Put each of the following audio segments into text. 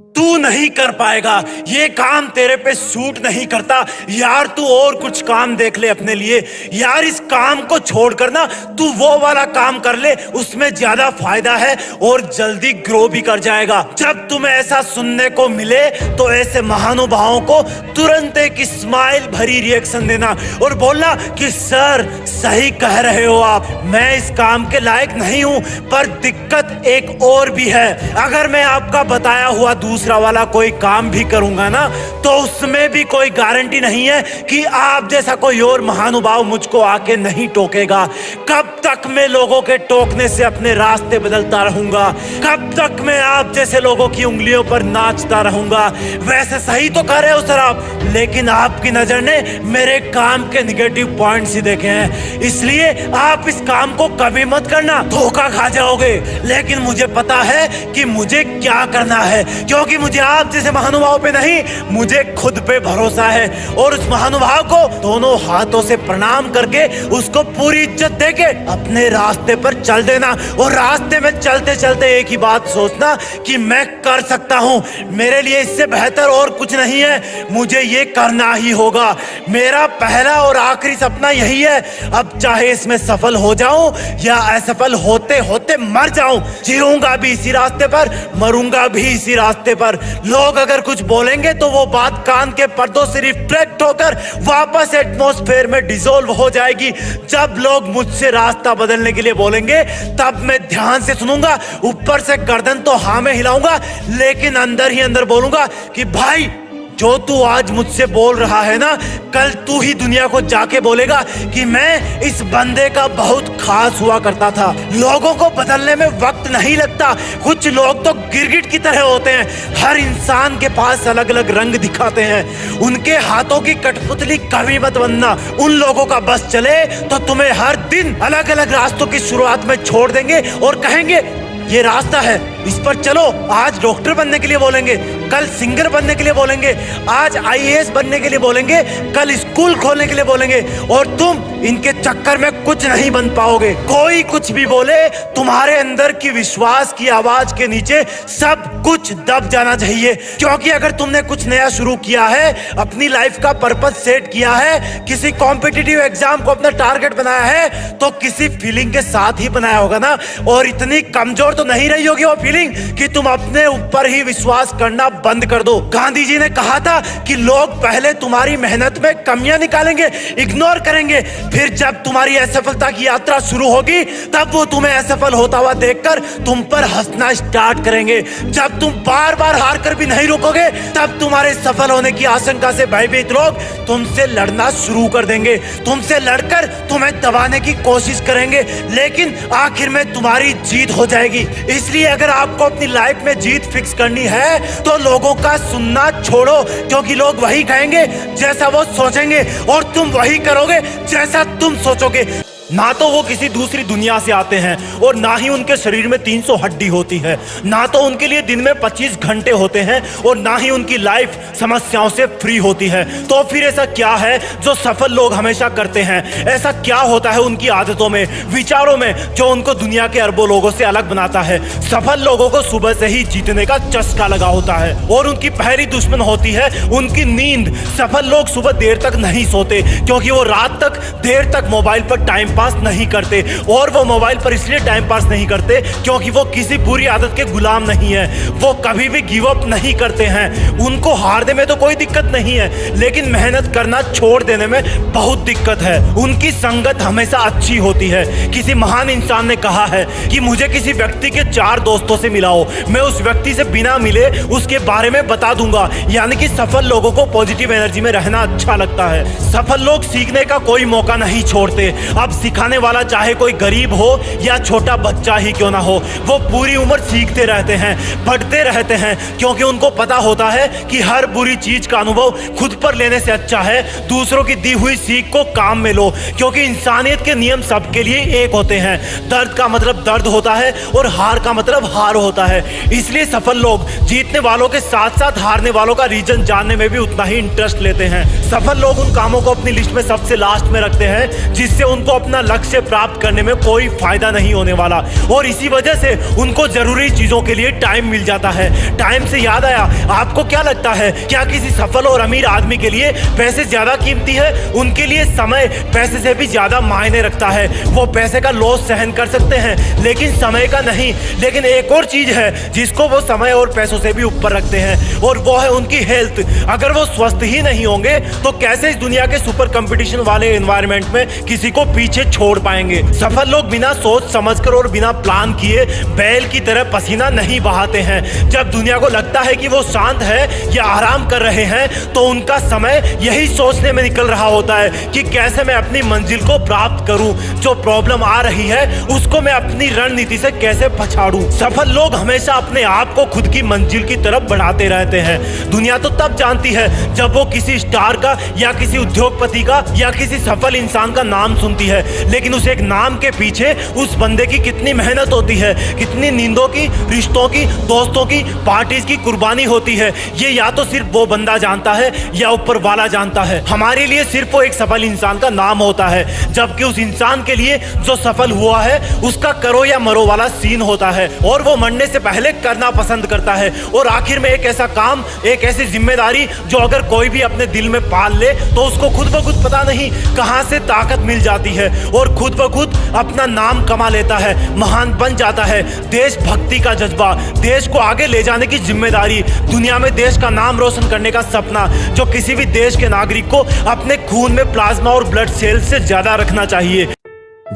तू नहीं कर पाएगा, ये काम तेरे पे सूट नहीं करता यार। तू और कुछ काम देख ले अपने लिए यार। इस काम को छोड़कर ना तू वो वाला काम कर ले, उसमें ज्यादा फायदा है और जल्दी ग्रो भी कर जाएगा। जब तुम्हें ऐसा सुनने को मिले तो ऐसे महानुभावों को तुरंत एक स्माइल भरी रिएक्शन देना और बोलना कि सर सही कह रहे हो आप, मैं इस काम के लायक नहीं हूं। पर दिक्कत एक और भी है, अगर मैं आपका बताया हुआ दूसरा वाला कोई काम भी करूंगा ना तो उसमें भी कोई गारंटी नहीं है कि आप जैसा कोई और महानुभाव मुझको आके नहीं टोकेगा। कब तक मैं लोगों के टोकने से अपने रास्ते बदलता रहूंगा? कब तक मैं आप जैसे लोगों की उंगलियों पर नाचता रहूंगा? वैसे सही तो कर रहे हो सर आप, लेकिन आपकी नजर ने मेरे काम के निगेटिव पॉइंट्स ही देखे हैं, इसलिए आप इस काम को कभी मत करना, धोखा खा जाओगे। लेकिन मुझे पता है कि मुझे क्या करना है, क्योंकि मुझे आप जैसे महानुभाव पे नहीं, मुझे खुद पे भरोसा है। और उस महानुभाव को दोनों हाथों से प्रणाम करके उसको पूरी इज्जत देके अपने रास्ते पर चल देना। और रास्ते में चलते चलते एक ही बात सोचना कि मैं कर सकता हूं, मेरे लिए इससे बेहतर और कुछ नहीं है, मुझे ये करना ही होगा। मेरा पहला और आखिरी सपना यही है। अब चाहे इसमें सफल हो जाऊं या असफल होते होते मर जाऊं, जीऊंगा भी इसी रास्ते पर, मरूंगा भी इसी रास्ते पर। लोग अगर कुछ बोलेंगे तो वो बात कान के पर्दों से रिफ्लेक्ट होकर वापस एटमॉस्फेयर में डिसॉल्व हो जाएगी। जब लोग मुझसे रास्ता बदलने के लिए बोलेंगे तब मैं ध्यान से सुनूंगा, ऊपर से गर्दन तो हाँ में हिलाऊंगा, लेकिन अंदर ही अंदर बोलूंगा कि भाई जो तू आज मुझसे बोल रहा है ना, कल तू ही दुनिया को जाके बोलेगा कि मैं इस बंदे का बहुत खास हुआ करता था। लोगों को बदलने में वक्त नहीं लगता। कुछ लोग तो गिरगिट की तरह होते हैं, हर इंसान के पास अलग अलग रंग दिखाते हैं। उनके हाथों की कठपुतली कभी मत बनना। उन लोगों का बस चले तो तुम्हें हर दिन अलग अलग रास्तों की शुरुआत में छोड़ देंगे और कहेंगे ये रास्ता है, इस पर चलो। आज डॉक्टर बनने के लिए बोलेंगे, कल सिंगर बनने के लिए बोलेंगे, आज आईएएस बनने के लिए बोलेंगे, कल स्कूल खोलने के लिए बोलेंगे, और तुम इनके चक्कर में कुछ नहीं बन पाओगे। कोई कुछ भी बोले, तुम्हारे अंदर की विश्वास की आवाज के नीचे सब कुछ दब जाना चाहिए। क्योंकि अगर तुमने कुछ नया शुरू किया है, अपनी लाइफ का पर्पस सेट किया है, किसी कॉम्पिटिटिव एग्जाम को अपना टारगेट बनाया है, तो किसी फीलिंग के साथ ही बनाया होगा ना। और इतनी कमजोर तो नहीं रही होगी वो फीलिंग कि तुम अपने ऊपर ही विश्वास करना बंद कर दो। गांधी जी ने कहा था कि लोग पहले तुम्हारी मेहनत में कमियां निकालेंगे, इग्नोर करेंगे, फिर जब तुम्हारी असफलता की यात्रा शुरू होगी तब वो तुम्हें असफल होता हुआ देखकर तुम पर हंसना स्टार्ट करेंगे। जब तुम बार बार हार कर भी नहीं रुकोगे तब तुम्हारे सफल होने की आशंका से भयभीत लोग तुमसे लड़ना शुरू कर देंगे, तुमसे लड़कर तुम्हें दबाने की कोशिश करेंगे, लेकिन आखिर में तुम्हारी जीत हो जाएगी। इसलिए अगर आपको अपनी लाइफ में जीत फिक्स करनी है तो लोगों का सुनना छोड़ो, क्योंकि लोग वही कहेंगे जैसा वो सोचेंगे और तुम वही करोगे जैसा तुम सोचोगे। ना तो वो किसी दूसरी दुनिया से आते हैं और ना ही उनके शरीर में 300 हड्डी होती है, ना तो उनके लिए दिन में 25 घंटे होते हैं और ना ही उनकी लाइफ समस्याओं से फ्री होती है। तो फिर ऐसा क्या है जो सफल लोग हमेशा करते हैं? ऐसा क्या होता है उनकी आदतों में, विचारों में, जो उनको दुनिया के अरबों लोगों से अलग बनाता है? सफल लोगों को सुबह से ही जीतने का चस्का लगा होता है और उनकी पहली दुश्मन होती है उनकी नींद। सफल लोग सुबह देर तक नहीं सोते क्योंकि वो रात तक देर तक मोबाइल पर टाइम पास नहीं करते, और वो मोबाइल पर इसलिए टाइम पास नहीं करते क्योंकि वो किसी बुरी आदत के गुलाम नहीं है। वो कभी भी गिव अप नहीं करते हैं। उनको हारने में तो कोई दिक्कत नहीं है, लेकिन मेहनत करना छोड़ देने में बहुत दिक्कत है। उनकी संगत हमेशा अच्छी होती है। किसी महान इंसान ने कहा है कि मुझे किसी व्यक्ति के 4 दोस्तों से मिलाओ, मैं उस व्यक्ति से बिना मिले उसके बारे में बता दूंगा। यानी कि सफल लोगों को पॉजिटिव एनर्जी में रहना अच्छा लगता है। सफल लोग सीखने का कोई मौका नहीं छोड़ते। अब सिखाने वाला चाहे कोई गरीब हो या छोटा बच्चा ही क्यों ना हो, वो पूरी उम्र सीखते रहते हैं, बढ़ते रहते हैं, क्योंकि उनको पता होता है कि हर बुरी चीज का अनुभव खुद पर लेने से अच्छा है दूसरों की दी हुई सीख को काम में लो। क्योंकि इंसानियत के नियम सबके लिए एक होते हैं। दर्द का मतलब दर्द होता है और हार का मतलब हार होता है। इसलिए सफल लोग जीतने वालों के साथ साथ हारने वालों का रीजन जानने में भी उतना ही इंटरेस्ट लेते हैं। सफल लोग उन कामों को अपनी लिस्ट में सबसे लास्ट में रखते हैं जिससे उनको अपना अपना लक्ष्य प्राप्त करने में कोई फायदा नहीं होने वाला। और इसी वजह से उनको जरूरी चीजों के लिए टाइम मिल जाता है। टाइम से याद आया, आपको क्या लगता है, क्या किसी सफल और अमीर आदमी के लिए पैसे ज्यादा कीमती है? उनके लिए समय पैसे से भी ज्यादा मायने रखता है। वो पैसे का लॉस सहन कर सकते हैं लेकिन समय का नहीं। लेकिन एक और चीज है जिसको वो समय और पैसों से भी ऊपर रखते हैं, और वो है उनकी हेल्थ। अगर वो स्वस्थ ही नहीं होंगे तो कैसे इस दुनिया के सुपर कंपटीशन वाले एनवायरनमेंट में किसी को पीछे छोड़ पाएंगे? सफल लोग बिना सोच समझकर और बिना प्लान किए बैल की तरह पसीना नहीं बहाते हैं। जब दुनिया को लगता है कि वो शांत है या आराम कर रहे हैं तो उनका समय यही सोचने में निकल रहा होता है कि कैसे मैं अपनी मंजिल को प्राप्त करूं। जो प्रॉब्लम आ रही है उसको मैं अपनी रणनीति से कैसे पछाड़ूं। सफल लोग हमेशा अपने आप को खुद की मंजिल की तरफ बढ़ाते रहते हैं। दुनिया तो तब जानती है जब वो किसी स्टार का या किसी उद्योगपति का या किसी सफल इंसान का नाम सुनती है, लेकिन उस एक नाम के पीछे उस बंदे की कितनी मेहनत होती है, कितनी नींदों की, रिश्तों की, दोस्तों की, पार्टीज की कुर्बानी होती है, ये या तो सिर्फ वो बंदा जानता है या ऊपर वाला जानता है। हमारे लिए सिर्फ वो एक सफल इंसान का नाम होता है, जबकि उस इंसान के लिए जो सफल हुआ है उसका करो या मरो वाला सीन होता है, और वो मरने से पहले करना पसंद करता है। और आखिर में एक ऐसा काम, एक ऐसी जिम्मेदारी जो अगर कोई भी अपने दिल में पाल ले तो उसको खुद ब खुद पता नहीं कहां से ताकत मिल जाती है और खुद ब खुद अपना नाम कमा लेता है, महान बन जाता है। देशभक्ति का जज्बा, देश को आगे ले जाने की जिम्मेदारी, दुनिया में देश का नाम रोशन करने का सपना, जो किसी भी देश के नागरिक को अपने खून में प्लाज्मा और ब्लड सेल्स से ज्यादा रखना चाहिए।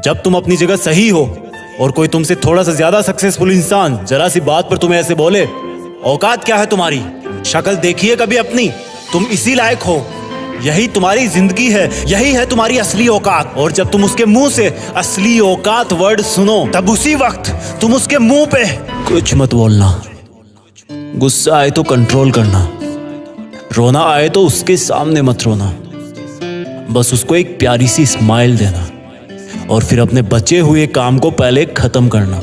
जब तुम अपनी जगह सही हो और कोई तुमसे थोड़ा सा ज्यादा सक्सेसफुल इंसान जरा सी बात पर तुम्हें ऐसे बोले, औकात क्या है तुम्हारी, शक्ल देखिए कभी अपनी, तुम इसी लायक हो, यही तुम्हारी जिंदगी है, यही है तुम्हारी असली औकात। और जब तुम उसके मुंह से असली औकात वर्ड सुनो तब उसी वक्त तुम उसके मुंह पे कुछ मत बोलना, गुस्सा आए तो कंट्रोल करना, रोना आए तो उसके सामने मत रोना, बस उसको एक प्यारी सी स्माइल देना और फिर अपने बचे हुए काम को पहले खत्म करना।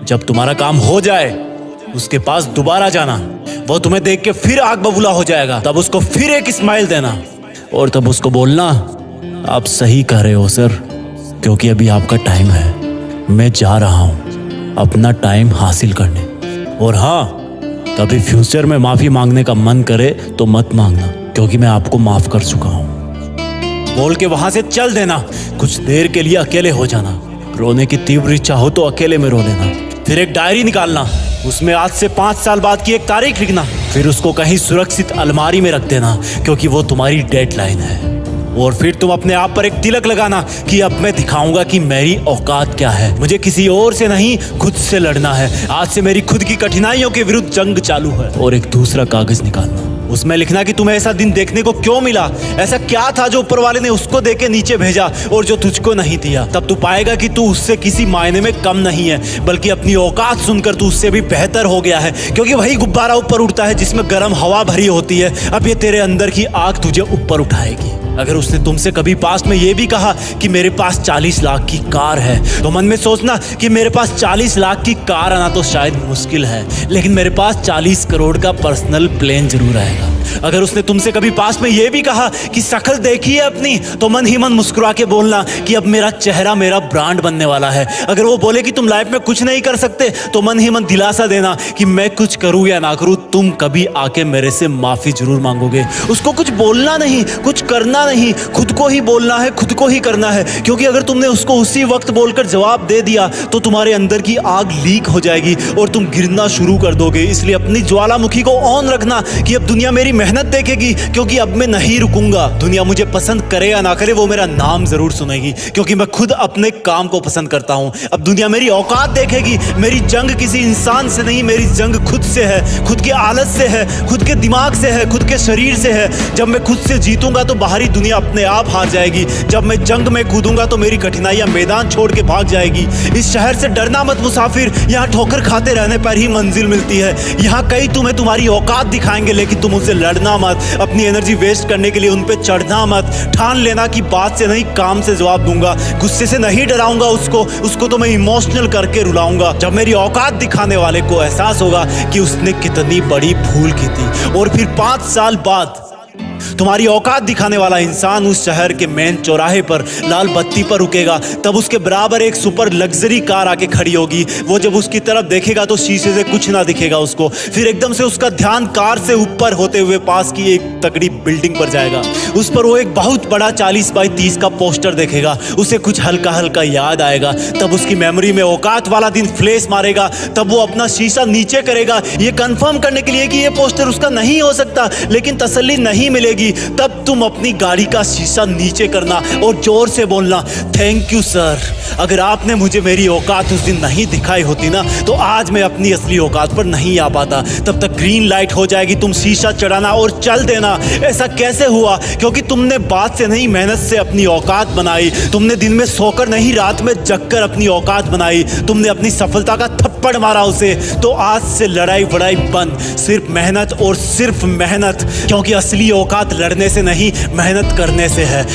जब तुम्हारा काम हो जाए उसके पास दोबारा जाना, वो तुम्हें देख के फिर आग बबूला हो जाएगा, तब उसको फिर एक स्माइल देना और तब उसको बोलना, आप सही कह रहे हो सर, क्योंकि अभी आपका टाइम है, मैं जा रहा हूं अपना टाइम हासिल करने। और हाँ, कभी फ्यूचर में माफी मांगने का मन करे तो मत मांगना, क्योंकि मैं आपको माफ कर चुका हूं। बोल के वहां से चल देना, कुछ देर के लिए अकेले हो जाना, रोने की तीव्र इच्छा हो तो अकेले में रो लेना, फिर एक डायरी निकालना, उसमें आज से 5 साल बाद की एक तारीख लिखना, फिर उसको कहीं सुरक्षित अलमारी में रख देना, क्योंकि वो तुम्हारी डेडलाइन है। और फिर तुम अपने आप पर एक तिलक लगाना कि अब मैं दिखाऊंगा कि मेरी औकात क्या है, मुझे किसी और से नहीं खुद से लड़ना है, आज से मेरी खुद की कठिनाइयों के विरुद्ध जंग चालू है। और एक दूसरा कागज निकालना, उसमें लिखना कि तुम्हें ऐसा दिन देखने को क्यों मिला, ऐसा क्या था जो ऊपर वाले ने उसको देके नीचे भेजा और जो तुझको नहीं दिया। तब तू पाएगा कि तू उससे किसी मायने में कम नहीं है, बल्कि अपनी औकात सुनकर तू उससे भी बेहतर हो गया है, क्योंकि वही गुब्बारा ऊपर उड़ता है जिसमें गर्म हवा भरी होती है। अब ये तेरे अंदर की आग तुझे ऊपर उठाएगी। अगर उसने तुमसे कभी पास्ट में ये भी कहा कि मेरे पास 40 लाख की कार है, तो मन में सोचना कि मेरे पास 40 लाख की कार आना तो शायद मुश्किल है, लेकिन मेरे पास 40 करोड़ का पर्सनल प्लेन जरूर आएगा। अगर उसने तुमसे कभी पास्ट में ये भी कहा कि शक्ल देखिए अपनी, तो मन ही मन मुस्कुरा के बोलना कि अब मेरा चेहरा मेरा ब्रांड बनने वाला है। अगर वो बोले कि तुम लाइफ में कुछ नहीं कर सकते, तो मन ही मन दिलासा देना कि मैं कुछ करूं या ना करूं, तुम कभी आके मेरे से माफी जरूर मांगोगे। उसको कुछ बोलना नहीं, कुछ करना नहीं, खुद को ही बोलना है, खुद को ही करना है, क्योंकि अगर तुमने उसको उसी वक्त बोलकर जवाब दे दिया तो तुम्हारे अंदर की आग लीक हो जाएगी और तुम गिरना शुरू कर दोगे। इसलिए अपनी ज्वालामुखी को ऑन रखना कि अब दुनिया मेरी मेहनत देखेगी, क्योंकि अब मैं नहीं रुकूंगा। दुनिया मुझे पसंद करे या ना करे, वो मेरा नाम जरूर सुनेगी, क्योंकि मैं खुद अपने काम को पसंद करता हूं। अब दुनिया मेरी औकात देखेगी। मेरी जंग किसी इंसान से नहीं, मेरी जंग खुद से है, खुद की आदत से है, खुद के दिमाग से है, खुद के शरीर से है। जब मैं खुद से जीतूंगा तो बाहरी दुनिया अपने आप हार जाएगी। जब मैं जंग में कूदूंगा तो मेरी कठिनाइयां मैदान छोड़ के भाग जाएगी। इस शहर से डरना मत मुसाफिर, यहाँ ठोकर खाते रहने पर ही मंजिल मिलती है। यहाँ कई तुम्हें तुम्हारी औकात दिखाएंगे, लेकिन तुम उनसे लड़ना मत, अपनी एनर्जी वेस्ट करने के लिए उन पे चढ़ना मत। ठान लेना कि बात से नहीं काम से जवाब दूंगा, गुस्से से नहीं डराऊंगा उसको तो मैं इमोशनल करके रुलाऊंगा। जब मेरी औकात दिखाने वाले को एहसास होगा कि उसने कितनी बड़ी भूल की थी, और फिर 5 साल बाद तुम्हारी औकात दिखाने वाला इंसान उस शहर के मेन चौराहे पर लाल बत्ती पर रुकेगा, तब उसके बराबर एक सुपर लग्जरी कार आके खड़ी होगी। वो जब उसकी तरफ देखेगा तो शीशे से कुछ ना दिखेगा उसको। फिर एकदम से उसका ध्यान कार से ऊपर होते हुए पास की एक तगड़ी बिल्डिंग पर जाएगा। उस पर वो एक बहुत बड़ा 40 बाई 30 का पोस्टर देखेगा। उसे कुछ हल्का हल्का याद आएगा। तब उसकी मेमोरी में औकात वाला दिन फ्लैश मारेगा। तब वो अपना शीशा नीचे करेगा, ये कंफर्म करने के लिए कि ये पोस्टर उसका नहीं हो सकता, लेकिन तसल्ली नहीं मिलेगी। तब तुम अपनी गाड़ी का शीशा नीचे करना और जोर से बोलना, थैंक यू सर। अगर आपने मुझे मेरी औकात उस दिन नहीं दिखाई होती ना, तो आज मैं अपनी असली औकात पर नहीं आ पाता। तब तक ग्रीन लाइट हो जाएगी, तुम शीशा चढ़ाना और चल देना। ऐसा कैसे हुआ? क्योंकि तुमने बात से नहीं, मेहनत से अपनी औकात बनाई। तुमने दिन में सोकर नहीं, रात में जगकर अपनी औकात बनाई। तुमने अपनी सफलता का थप्पड़ मारा उसे। तो आज से लड़ाई वड़ाई बंद, सिर्फ मेहनत और सिर्फ मेहनत। क्योंकि असली औकात लड़ने से नहीं, मेहनत करने से है।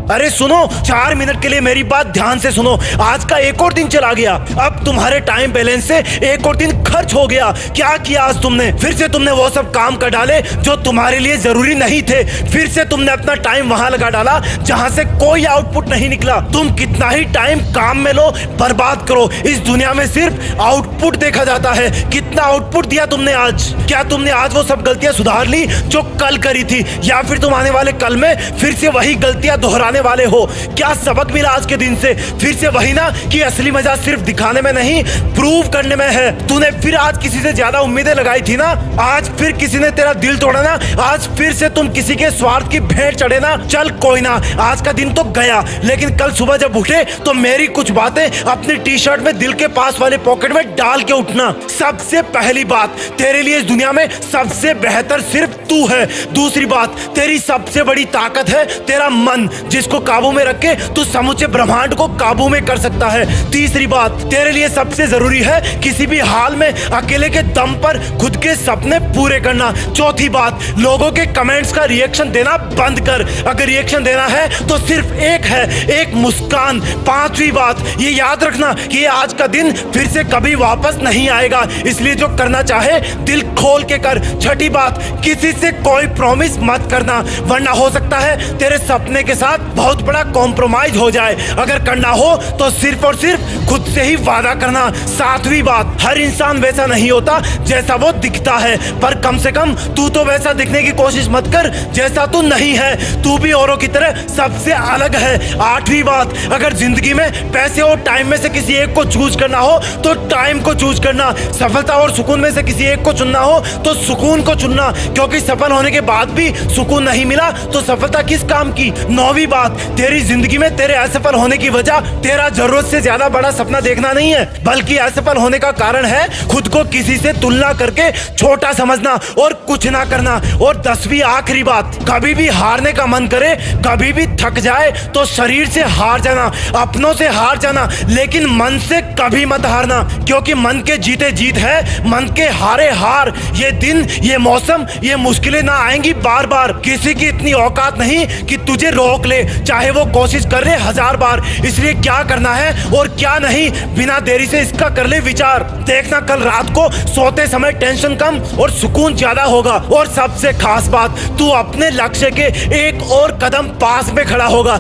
अरे सुनो, 4 मिनट के लिए मेरी बात ध्यान से सुनो। आज का एक और दिन चला गया। अब तुम्हारे टाइम बैलेंस से एक और दिन खर्च हो गया। क्या किया आज तुमने? फिर से तुमने वो सब काम कर डाले जो तुम्हारे लिए जरूरी नहीं थे। फिर से तुमने अपना टाइम वहां लगा डाला जहां से कोई आउटपुट नहीं निकला। तुम कितना ही टाइम काम में लो, बर्बाद करो, इस दुनिया में सिर्फ आउटपुट देखा जाता है। कितना आउटपुट दिया तुमने आज? क्या तुमने आज वो सब गलतियां सुधार ली जो कल करी थी, या फिर तुम आने वाले कल में फिर से वही गलतियां दोहराने वाले हो? क्या सबक मिला आज के दिन से? फिर से वही ना कि असली मजा सिर्फ दिखाने में नहीं, प्रूव करने में है। तूने फिर आज किसी से ज्यादा उम्मीदें लगाई थी ना, आज फिर किसी ने तेरा दिल तोड़ा ना, आज फिर से तुम किसी के स्वार्थ की भेंट चढ़े ना। चल कोई ना, आज का दिन तो गया, लेकिन कल सुबह जब उठे तो मेरी कुछ बातें अपनी टी शर्ट में दिल के पास वाले पॉकेट में डाल के उठना। सबसे पहली बात, तेरे लिए इस दुनिया में सबसे बेहतर सिर्फ तू है। दूसरी बात, तेरी सबसे बड़ी ताकत है तेरा मन, जिसको काबू में रख के तू समूचे ब्रह्मांड को काबू में कर सकता है। तीसरी बात, तेरे लिए सबसे जरूरी है किसी भी हाल में अकेले के दम पर खुद के सपने पूरे करना। चौथी बात, लोगों के कमेंट्स का रिएक्शन देना बंद कर। अगर रिएक्शन देना है तो सिर्फ एक है, एक मुस्कान। पांचवी बात, ये याद रखना कि आज का दिन फिर से कभी वापस नहीं आएगा, इसलिए जो करना चाहे दिल खोल के कर। छठी बात, किसी से कोई प्रॉमिस मत करना, वरना हो सकता है तेरे सपने के साथ बहुत बड़ा कॉम्प्रोमाइज हो जाए। अगर करना हो तो सिर्फ और सिर्फ खुद से ही वादा करना। सातवीं बात, हर इंसान वैसा नहीं होता जैसा वो दिखता है, पर कम से कम तू तो वैसा दिखने की कोशिश मत कर जैसा तू नहीं है। तू भी औरों की तरह सबसे अलग है। आठवीं बात, अगर जिंदगी में पैसे और टाइम में से किसी एक को चूज करना हो तो टाइम को चूज करना। सफलता और सुकून में से किसी एक को चुनना हो तो सुकून को चुनना, क्योंकि सफल होने के बाद भी सुकून नहीं मिला तो सफलता किस काम की। नौवीं बात, तेरी जिंदगी में तेरे असफल होने की वजह तेरा जरूरत से ज्यादा बड़ा सपना देखना नहीं है, बल्कि असफल होने का कारण है खुद को किसी से तुलना करके छोटा समझना और कुछ ना करना। और 10वीं आखिरी बात, कभी भी हारने का मन करे, कभी भी थक जाए तो शरीर से हार जाना, अपनों से हार जाना, लेकिन मन से कभी मत हारना, क्योंकि मन के जीते जीत है, मन के हारे हार। ये दिन, ये मौसम, ये मुश्किलें ना आएंगी बार बार। किसी की इतनी औकात नहीं कि तुझे रोक ले, चाहे वो कोशिश कर ले 1000 बार। इसलिए क्या करना है और क्या नहीं, बिना देरी से इसका कर ले विचार। देखना कल रात को सोते समय टेंशन कम और सुकून ज्यादा होगा। और सबसे खास बात, तू अपने लक्ष्य के एक और कदम पास में खड़ा होगा।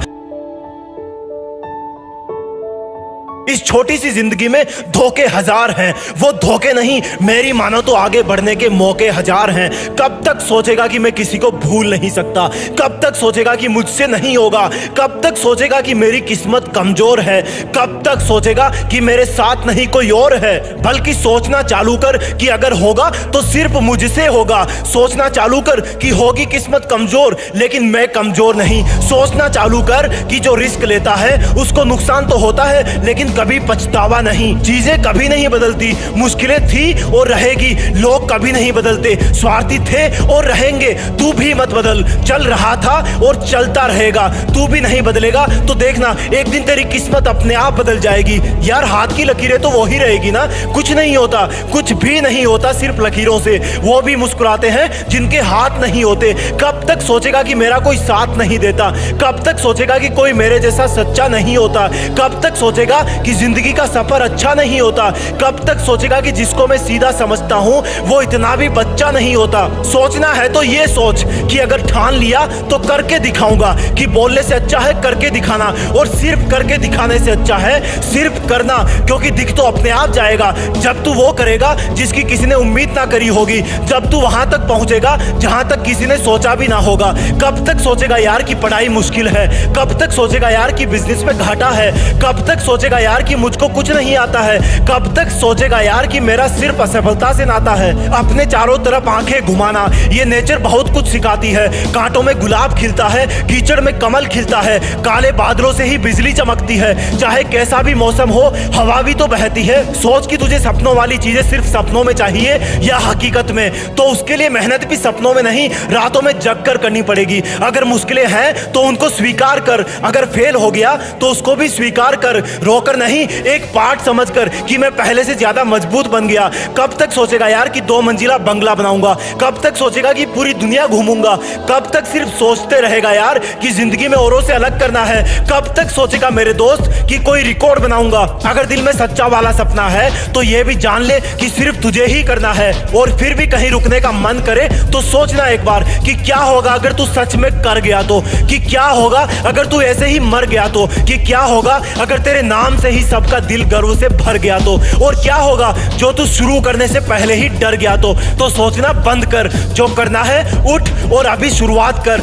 इस छोटी सी जिंदगी में धोखे 1000 हैं, वो धोखे नहीं, मेरी मानो तो आगे बढ़ने के मौके 1000 हैं। कब तक सोचेगा कि मैं किसी को भूल नहीं सकता? कब तक सोचेगा कि मुझसे नहीं होगा? कब तक सोचेगा कि मेरी किस्मत कमजोर है? कब तक सोचेगा कि मेरे साथ नहीं कोई और है? बल्कि सोचना चालू कर कि अगर होगा तो सिर्फ मुझसे होगा। सोचना चालू कर कि होगी किस्मत कमजोर, लेकिन मैं कमजोर नहीं। सोचना चालू कर कि जो रिस्क लेता है उसको नुकसान तो होता है, लेकिन कभी पछतावा नहीं। चीजें कभी नहीं बदलती, मुश्किलें थी और रहेगी, लोग कभी नहीं बदलते, स्वार्थी थे और रहेंगे। तू भी मत बदल, चल रहा था और चलता रहेगा। तू भी नहीं बदलेगा तो देखना एक दिन तेरी किस्मत अपने आप बदल जाएगी। यार हाथ की लकीरें तो वो ही रहेगी ना, कुछ नहीं होता, कुछ भी नहीं होता सिर्फ लकीरों से। वो भी मुस्कुराते हैं जिनके हाथ नहीं होते। कब तक सोचेगा कि मेरा कोई साथ नहीं देता? कब तक सोचेगा कि कोई मेरे जैसा सच्चा नहीं होता? कब तक सोचेगा कि जिंदगी का सफर अच्छा नहीं होता? कब तक सोचेगा कि जिसको मैं सीधा समझता हूँ वो इतना भी बच्चा नहीं होता? सोचना है तो ये सोच कि अगर ठान लिया तो करके दिखाऊंगा, कि बोलने से अच्छा है करके दिखाना, और सिर्फ करके दिखाने से अच्छा है सिर्फ करना, क्योंकि दिख तो अपने आप जाएगा जब तू वो करेगा जिसकी किसी ने उम्मीद ना करी होगी, जब तू वहां तक पहुंचेगा जहां तक किसी ने सोचा भी ना होगा। कब तक सोचेगा यार कि पढ़ाई मुश्किल है? कब तक सोचेगा यार कि बिजनेस में घाटा है? कब तक सोचेगा यार कि मुझको कुछ नहीं आता है? कब तक सोचेगा यार कि मेरा सिर्फ असफलता से नाता है? अपने चारों तरफ आंखें घुमाना, ये नेचर बहुत कुछ सिखाती है। कांटों में गुलाब खिलता है, कीचड़ में कमल खिलता है, काले बादलों से ही बिजली चमकती है। चाहे कैसा भी मौसम हो हवा भी तो बहती है। सोच कि तुझे सपनों वाली चीजें सिर्फ सपनों में चाहिए या हकीकत में, तो उसके लिए मेहनत भी सपनों में नहीं रातों में जग कर करनी पड़ेगी। अगर मुश्किलें हैं तो उनको स्वीकार कर, अगर फेल हो गया तो उसको भी स्वीकार कर, रोकर नहीं एक पार्ट समझकर कि मैं पहले से ज्यादा मजबूत बन गया। कब तक सोचेगा यार कि 2 मंजिला बंगला बनाऊंगा? कब तक सोचेगा कि पूरी दुनिया घूमूंगा? कब तक सिर्फ सोचते रहेगा यार कि जिंदगी में औरों से अलग करना है? कब तक सोचेगा मेरे दोस्त कि कोई रिकॉर्ड बनाऊंगा? अगर दिल में सच्चा वाला सपना है तो ये भी जान ले कि सिर्फ तुझे ही करना है। और फिर भी कहीं रुकने का मन करे तो सोचना एक बार कि क्या होगा अगर तू सच में कर गया तो, कि क्या होगा अगर तू ऐसे ही मर गया तो, कि क्या होगा अगर तेरे नाम से ही सबका दिल गर्व से भर गया तो, और क्या होगा जो तू शुरू करने से पहले ही डर गया तो सोचना बंद कर, जो करना है उठ और अभी शुरुआत कर।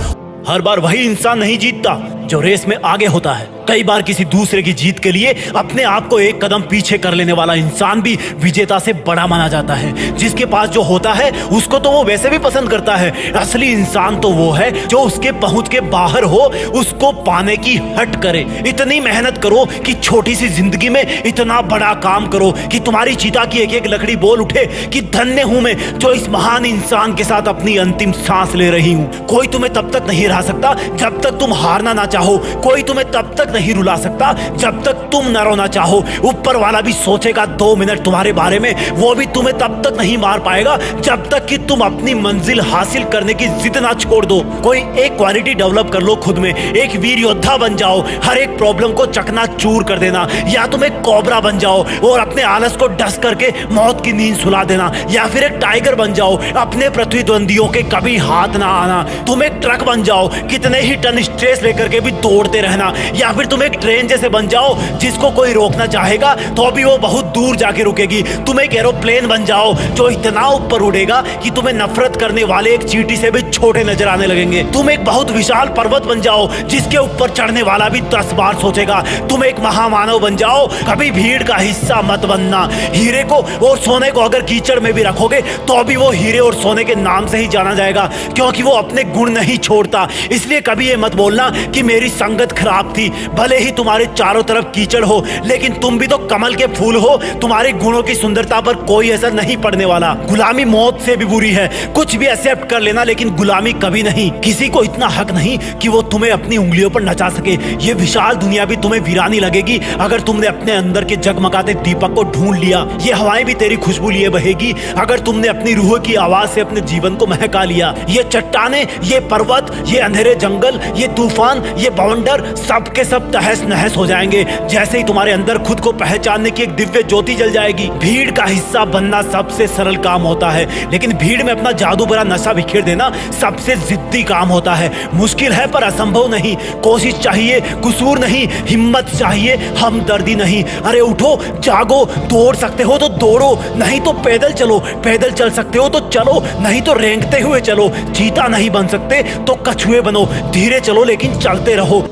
हर बार वही इंसान नहीं जीतता जो रेस में आगे होता है। कई बार किसी दूसरे की जीत के लिए अपने आप को एक कदम पीछे कर लेने वाला इंसान भी विजेता से बड़ा माना जाता है। जिसके पास जो होता है उसको तो वो वैसे भी पसंद करता है। असली इंसान तो वो है जो उसके पहुंच के बाहर हो, उसको पाने की हट करे। इतनी मेहनत करो कि छोटी सी जिंदगी में इतना बड़ा काम करो कि तुम्हारी चिता की एक एक लकड़ी बोल उठे कि धन्य हूं मैं जो इस महान इंसान के साथ अपनी अंतिम सांस ले रही हूं। कोई तुम्हें तब तक नहीं हरा सकता जब तक तुम हारना ना चाहो। कोई तुम्हें तब तक नहीं रुला सकता जब तक तुम न रोना चाहो। ऊपर वाला भी सोचेगा 2 मिनट तुम्हारे बारे में, वो भी तुम्हें तब तक नहीं मार पाएगा जब तक कि तुम अपनी मंजिल हासिल करने की जिद ना छोड़ दो। कोई एक क्वालिटी डेवलप कर लो खुद में, एक वीर योद्धा बन जाओ, हर एक प्रॉब्लम को चकना चूर कर देना, या तुम एक कोबरा बन जाओ और अपने आलस को डस करके मौत की नींद सुला देना, या फिर एक टाइगर बन जाओ, अपने प्रतिद्वंदियों के कभी हाथ ना आना। तुम एक ट्रक बन जाओ, कितने ही टन स्ट्रेस लेकर के भी दौड़ते रहना, या फिर तुम एक ट्रेन जैसे बन जाओ जिसको कोई रोकना चाहेगा तो भी वो बहुत दूर जाके रुकेगी। तुम एक एरोप्लेन बन जाओ जो इतना ऊपर उड़ेगा कि तुम्हें नफरत करने वाले एक चींटी से भी छोटे नजर आने लगेंगे। तुम एक बहुत विशाल पर्वत बन जाओ जिसके ऊपर चढ़ने वाला भी 10 बार सोचेगा। तुम एक महामानव बन जाओ, कभी भीड़ का हिस्सा मत बनना। हीरे को और सोने को अगर कीचड़ में भी रखोगे तो भी वो हीरे और सोने के नाम से ही जाना जाएगा, क्योंकि वो अपने गुण नहीं छोड़ता। इसलिए कभी ये मत बोलना कि मेरी संगत खराब थी। भले ही तुम्हारे चारों तरफ कीचड़ हो, लेकिन तुम भी तो कमल के फूल हो। तुम्हारे गुणों की सुंदरता पर कोई असर नहीं पड़ने वाला। गुलामी मौत से भी बुरी है। कुछ भी एक्सेप्ट कर लेना, लेकिन गुलामी कभी नहीं। किसी को इतना हक नहीं कि वो तुम्हें अपनी उंगलियों पर नचा सके। ये विशाल दुनिया भी तुम्हें वीरानी लगेगी अगर तुमने अपने अंदर के जगमगाते दीपक को ढूंढ लिया। ये हवाएं भी तेरी खुशबू लिए बहेगी अगर तुमने अपनी रूह की आवाज से अपने जीवन को महका लिया। ये चट्टाने, ये पर्वत, ये अंधेरे जंगल, ये तूफान, ये बवंडर सब के सब तहस नहस हो जाएंगे जैसे ही तुम्हारे अंदर खुद को पहचानने की एक दिव्य ज्योति जल जाएगी। भीड़ का हिस्सा बनना सबसे सरल काम होता है, लेकिन भीड़ में अपना जादू भरा नशा बिखेर देना सबसे जिद्दी काम होता है। मुश्किल है पर असंभव नहीं। कोशिश चाहिए, कसूर नहीं। हिम्मत चाहिए, हमदर्दी नहीं। अरे उठो, जागो। दौड़ सकते हो तो दौड़ो, नहीं तो पैदल चलो। पैदल चल सकते हो तो चलो, नहीं तो रेंगते हुए चलो। चीता नहीं बन सकते तो कछुए बनो। धीरे चलो लेकिन चलते रहो।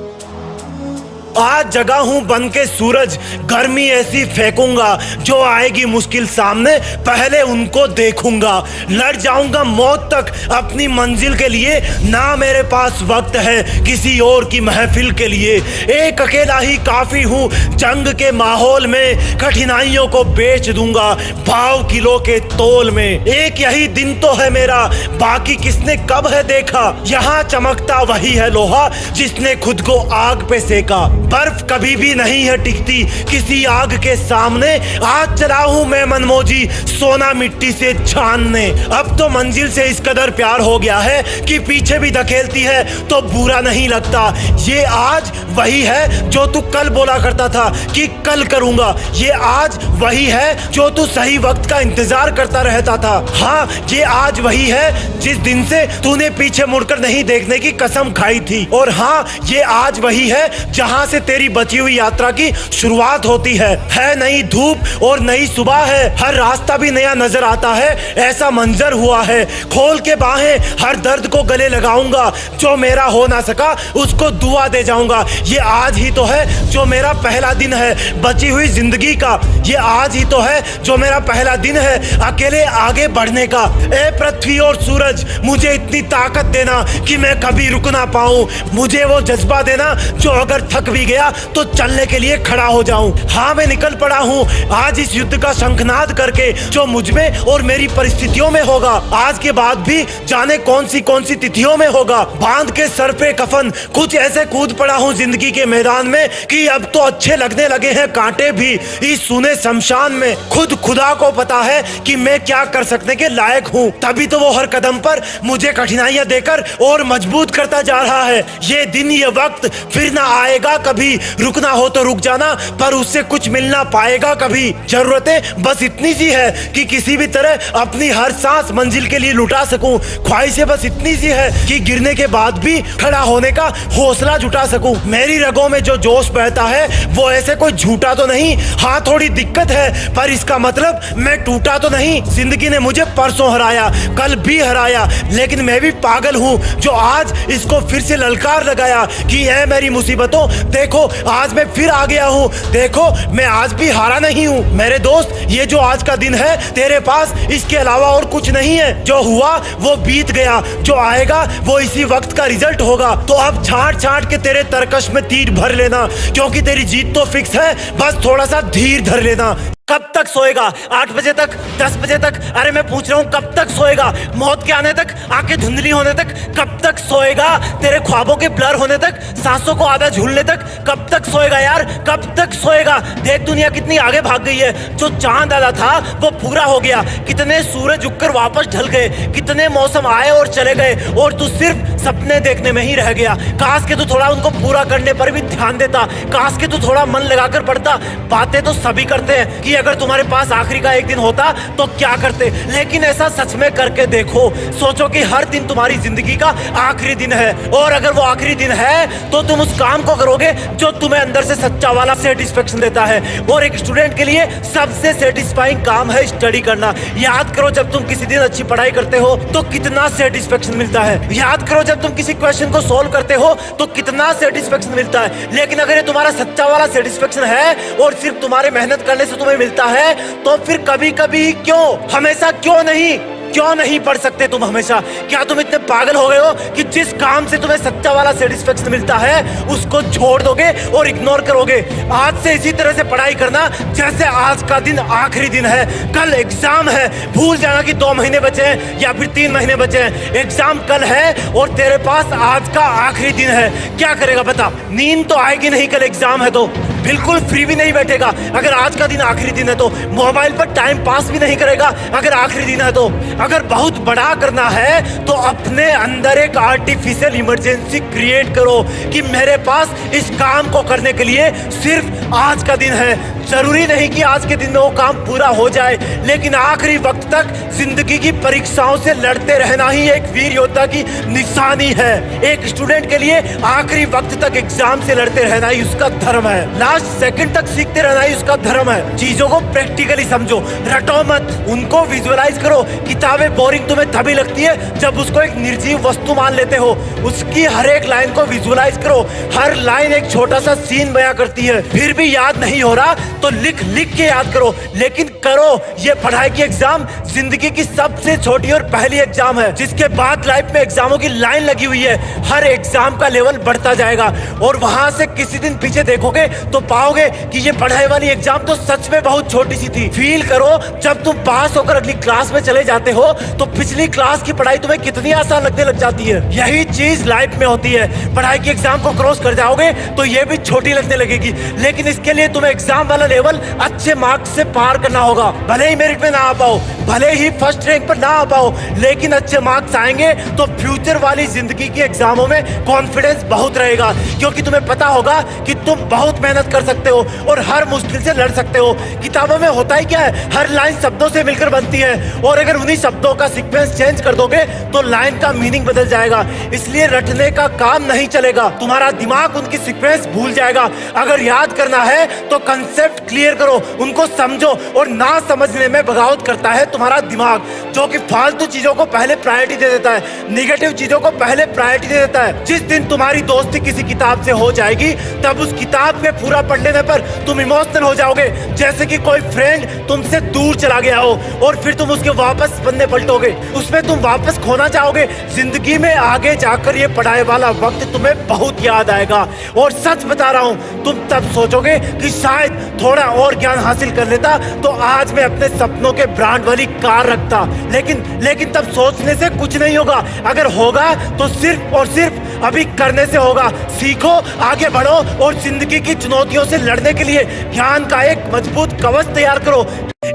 आज जगा हूं बन के सूरज, गर्मी ऐसी फेंकूंगा जो आएगी मुश्किल सामने पहले उनको देखूंगा। लड़ जाऊंगा मौत तक अपनी मंजिल के लिए, ना मेरे पास वक्त है किसी और की महफिल के लिए। एक अकेला ही काफी हूं जंग के माहौल में, कठिनाइयों को बेच दूंगा भाव किलो के तोल में। एक यही दिन तो है मेरा, बाकी किसने कब है देखा। यहाँ चमकता वही है लोहा जिसने खुद को आग पे सेका। बर्फ कभी भी नहीं है टिकती किसी आग के सामने। आज चला हूं मैं मनमोजी सोना मिट्टी से छानने। अब तो मंजिल से इस कदर प्यार हो गया है कि पीछे भी धकेलती है तो बुरा नहीं लगता। ये आज वही है जो तू कल बोला करता था कि कल करूंगा। ये आज वही है जो तू सही वक्त का इंतजार करता रहता था। हाँ, ये आज वही है जिस दिन से तूने पीछे मुड़कर नहीं देखने की कसम खाई थी। और हाँ, ये आज वही है जहां से तेरी बची हुई यात्रा की शुरुआत होती है नई धूप और नई सुबह है। हर रास्ता भी नया नजर आता है, ऐसा मंजर हुआ है। खोल के बाहें, हर दर्द को गले लगाऊंगा। जो मेरा हो ना सका उसको दुआ दे जाऊंगा। ये आज ही तो है जो मेरा पहला दिन है बची हुई जिंदगी का। ये आज ही तो है जो मेरा पहला दिन है अकेले आगे बढ़ने का। ए पृथ्वी और सूरज, मुझे इतनी ताकत देना कि मैं कभी रुक ना पाऊं। मुझे वो जज्बा देना जो अगर थक भी गया तो चलने के लिए खड़ा हो जाऊं। हाँ, मैं निकल पड़ा हूँ आज इस युद्ध का शंखनाद करके जो मुझ में और मेरी परिस्थितियों में होगा। आज के बाद भी जाने कौन सी तिथियों में होगा। बांध के सर पे कफन कुछ ऐसे कूद पड़ा हूँ जिंदगी के मैदान में कि अब तो अच्छे लगने लगे हैं कांटे भी इस सुने शमशान में। खुद खुदा को पता है कि मैं क्या कर सकने के लायक हूँ। तभी तो वो हर कदम पर मुझे कठिनाइयां देकर और मजबूत करता जा रहा है। ये दिन ये वक्त फिर ना आएगा कभी। रुकना हो तो रुक जाना, पर उससे कुछ मिल ना पाएगा कभी। जरूरतें बस इतनी सी है कि किसी भी तरह अपनी हर सांस मंजिल के लिए लुटा सकूं। ख्वाहिशें बस इतनी सी है कि गिरने के बाद भी खड़ा होने का हौसला जुटा सकूं। मेरी रगों में जो जोश बहता है वो ऐसे कोई झूठा तो नहीं। हाँ, थोड़ी दिक्कत है, पर इसका मतलब मैं टूटा तो नहीं। जिंदगी ने मुझे परसों हराया, कल भी हराया, लेकिन मैं भी पागल हूँ जो आज इसको फिर से ललकार लगाया कि है मेरी मुसीबतों, देखो आज मैं फिर आ गया हूँ। देखो, मैं आज भी हारा नहीं हूँ। मेरे दोस्त, ये जो आज का दिन है तेरे पास इसके अलावा और कुछ नहीं है। जो हुआ वो बीत गया, जो आएगा वो इसी वक्त का रिजल्ट होगा। तो अब छांट छांट के तेरे तरकश में तीर भर लेना, क्योंकि तेरी जीत तो फिक्स है। बस थोड़ा सा धीर धर लेना। कब तक सोएगा? 8 बजे तक, 10 बजे तक? अरे मैं पूछ रहा हूँ कब तक सोएगा? मौत के आने तक, आंखें धुंधली होने तक कब तक सोएगा? तेरे ख्वाबों के ब्लर होने तक, सांसों को आधा झूलने तक कब तक सोएगा यार? कब तक सोएगा? देख दुनिया कितनी आगे भाग गई है। जो चांद आधा था वो पूरा हो गया। कितने सूरज उगकर वापस ढल गए, कितने मौसम आए और चले गए, और तू सिर्फ सपने देखने में ही रह गया। काश के तू थोड़ा उनको पूरा करने पर भी ध्यान देता। काश के तू थोड़ा मन लगाकर पढ़ता। बातें तो सभी करते हैं कि अगर तुम्हारे पास आखिरी का एक दिन होता तो क्या करते, लेकिन ऐसा सच में करके देखो। सोचो कि हर दिन तुम्हारी जिंदगी का आखिरी दिन है, और अगर वो आखिरी दिन है तो तुम उस काम को करोगे जो तुम्हें अंदर से सच्चा वाला सेटिस्फेक्शन देता है। और एक स्टूडेंट के लिए सबसे सेटिस्फाइंग काम है स्टडी करना। याद करो, जब तुम किसी दिन अच्छी पढ़ाई करते हो तो कितना सेटिस्फेक्शन मिलता है। याद करो, जब तुम किसी क्वेश्चन को सोल्व करते हो तो कितना सेटिस्फेक्शन मिलता है। लेकिन अगर ये तुम्हारा सच्चा वाला सेटिस्फेक्शन है और सिर्फ तुम्हारे मेहनत करने से तुम्हें मिलता है, तो फिर कभी कभी क्यों, हमेशा क्यों नहीं पढ़ सकते तुम हमेशा? क्या तुम इतने पागल हो गए हो कि जिस काम से तुम्हें सच्चा वाला सेटिस्फेक्शन मिलता है उसको छोड़ दोगे और इग्नोर करोगे? आज से इसी तरह से पढ़ाई करना जैसे आज का दिन आखिरी दिन है। कल एग्जाम है, भूल जाना कि 2 महीने बचे हैं या फिर 3 महीने बचे हैं। एग्जाम कल है और तेरे पास आज का आखिरी दिन है। क्या करेगा बता? नींद तो आएगी नहीं, कल एग्जाम है तो बिल्कुल फ्री भी नहीं बैठेगा। अगर आज का दिन आखिरी दिन है तो मोबाइल पर टाइम पास भी नहीं करेगा। अगर आखिरी दिन है तो अगर बहुत बड़ा करना है तो अपने अंदर एक आर्टिफिशियल इमरजेंसी क्रिएट करो कि मेरे पास इस काम को करने के लिए सिर्फ आज का दिन है। जरूरी नहीं कि आज के दिन में वो काम पूरा हो जाए, लेकिन आखिरी वक्त तक जिंदगी की परीक्षाओं से लड़ते रहना ही एक वीर योद्धा की निशानी है। एक स्टूडेंट के लिए आखिरी वक्त तक एग्जाम से लड़ते रहना ही उसका धर्म है। लास्ट सेकंड तक सीखते रहना ही उसका धर्म है। चीजों को प्रैक्टिकली समझो, रटो मत, उनको विजुअलाइज करो। किताबें बोरिंग तुम्हें तभी लगती है जब उसको एक निर्जीव वस्तु मान लेते हो। उसकी हर एक लाइन को विजुअलाइज करो। हर लाइन एक छोटा सा सीन बयां करती है। फिर भी याद नहीं हो रहा तो लिख के याद करो, लेकिन करो। ये पढ़ाई की एग्जाम जिंदगी की सबसे छोटी और पहली एग्जाम है, जिसके बाद लाइफ में एग्जामों की लाइन लगी हुई है। हर एग्जाम का लेवल बढ़ता जाएगा और वहां से किसी दिन पीछे देखोगे तो पाओगे कि ये पढ़ाई वाली एग्जाम तो सच में बहुत छोटी सी थी। फील करो जब तुम पास होकर अगली क्लास में चले जाते हो तो पिछली क्लास की पढ़ाई तुम्हें कितनी आसान लगने लग जाती है। यही चीज लाइफ में होती है। पढ़ाई की एग्जाम को क्रॉस कर जाओगे तो ये भी छोटी लगने लगेगी, लेकिन इसके लिए तुम्हें एग्जाम वाला लेवल अच्छे मार्क्स से पार करना होगा। भले ही मेरिट में ना आ पाओ, भले ही फर्स्ट रैंक पर ना आ पाओ, लेकिन अच्छे मार्क्स आएंगे तो फ्यूचर वाली जिंदगी की एग्जामों में कॉन्फिडेंस बहुत रहेगा, क्योंकि तुम्हें पता होगा कि तुम बहुत मेहनत कर सकते हो और हर मुश्किल से लड़ सकते हो। किताबों में होता ही क्या है, हर लाइन शब्दों से मिलकर बनती है, और अगर उन्हीं शब्दों का सीक्वेंस चेंज कर दोगे तो लाइन का मीनिंग बदल जाएगा। इसलिए रटने का काम नहीं चलेगा, तुम्हारा दिमाग उनकी सीक्वेंस भूल जाएगा। अगर याद करना है तो कंसेप्ट क्लियर करो, उनको समझो, और ना समझने में बगावत करता है तुम्हारा दिमाग, जो कि फालतू चीजों को पहले प्रायोरिटी दे देता है, निगेटिव चीजों को पहले प्रायोरिटी दे देता है। जिस दिन तुम्हारी दोस्ती किसी किताब से हो जाएगी तब उस किताब में पूरा पढ़ लेने पर तुम इमोशनल हो जाओगे, जैसे कि कोई फ्रेंड तुमसे दूर चला गया हो और फिर तुम उसके वापस पन्ने पलटोगे, उसमें तुम वापस खोना चाहोगे। जिंदगी में आगे जाकर ये पढ़ाई वाला वक्त तुम्हें बहुत याद आएगा, और सच बता रहा हूँ तुम तब सोचोगे कि शायद थोड़ा और ज्ञान हासिल कर लेता तो आज मैं अपने सपनों के ब्रांड वाली कार रखता। लेकिन तब सोचने से कुछ नहीं होगा, अगर होगा तो सिर्फ और सिर्फ अभी करने से होगा। सीखो, आगे बढ़ो और जिंदगी की चुनौतियों से लड़ने के लिए ज्ञान का एक मजबूत कवच तैयार करो।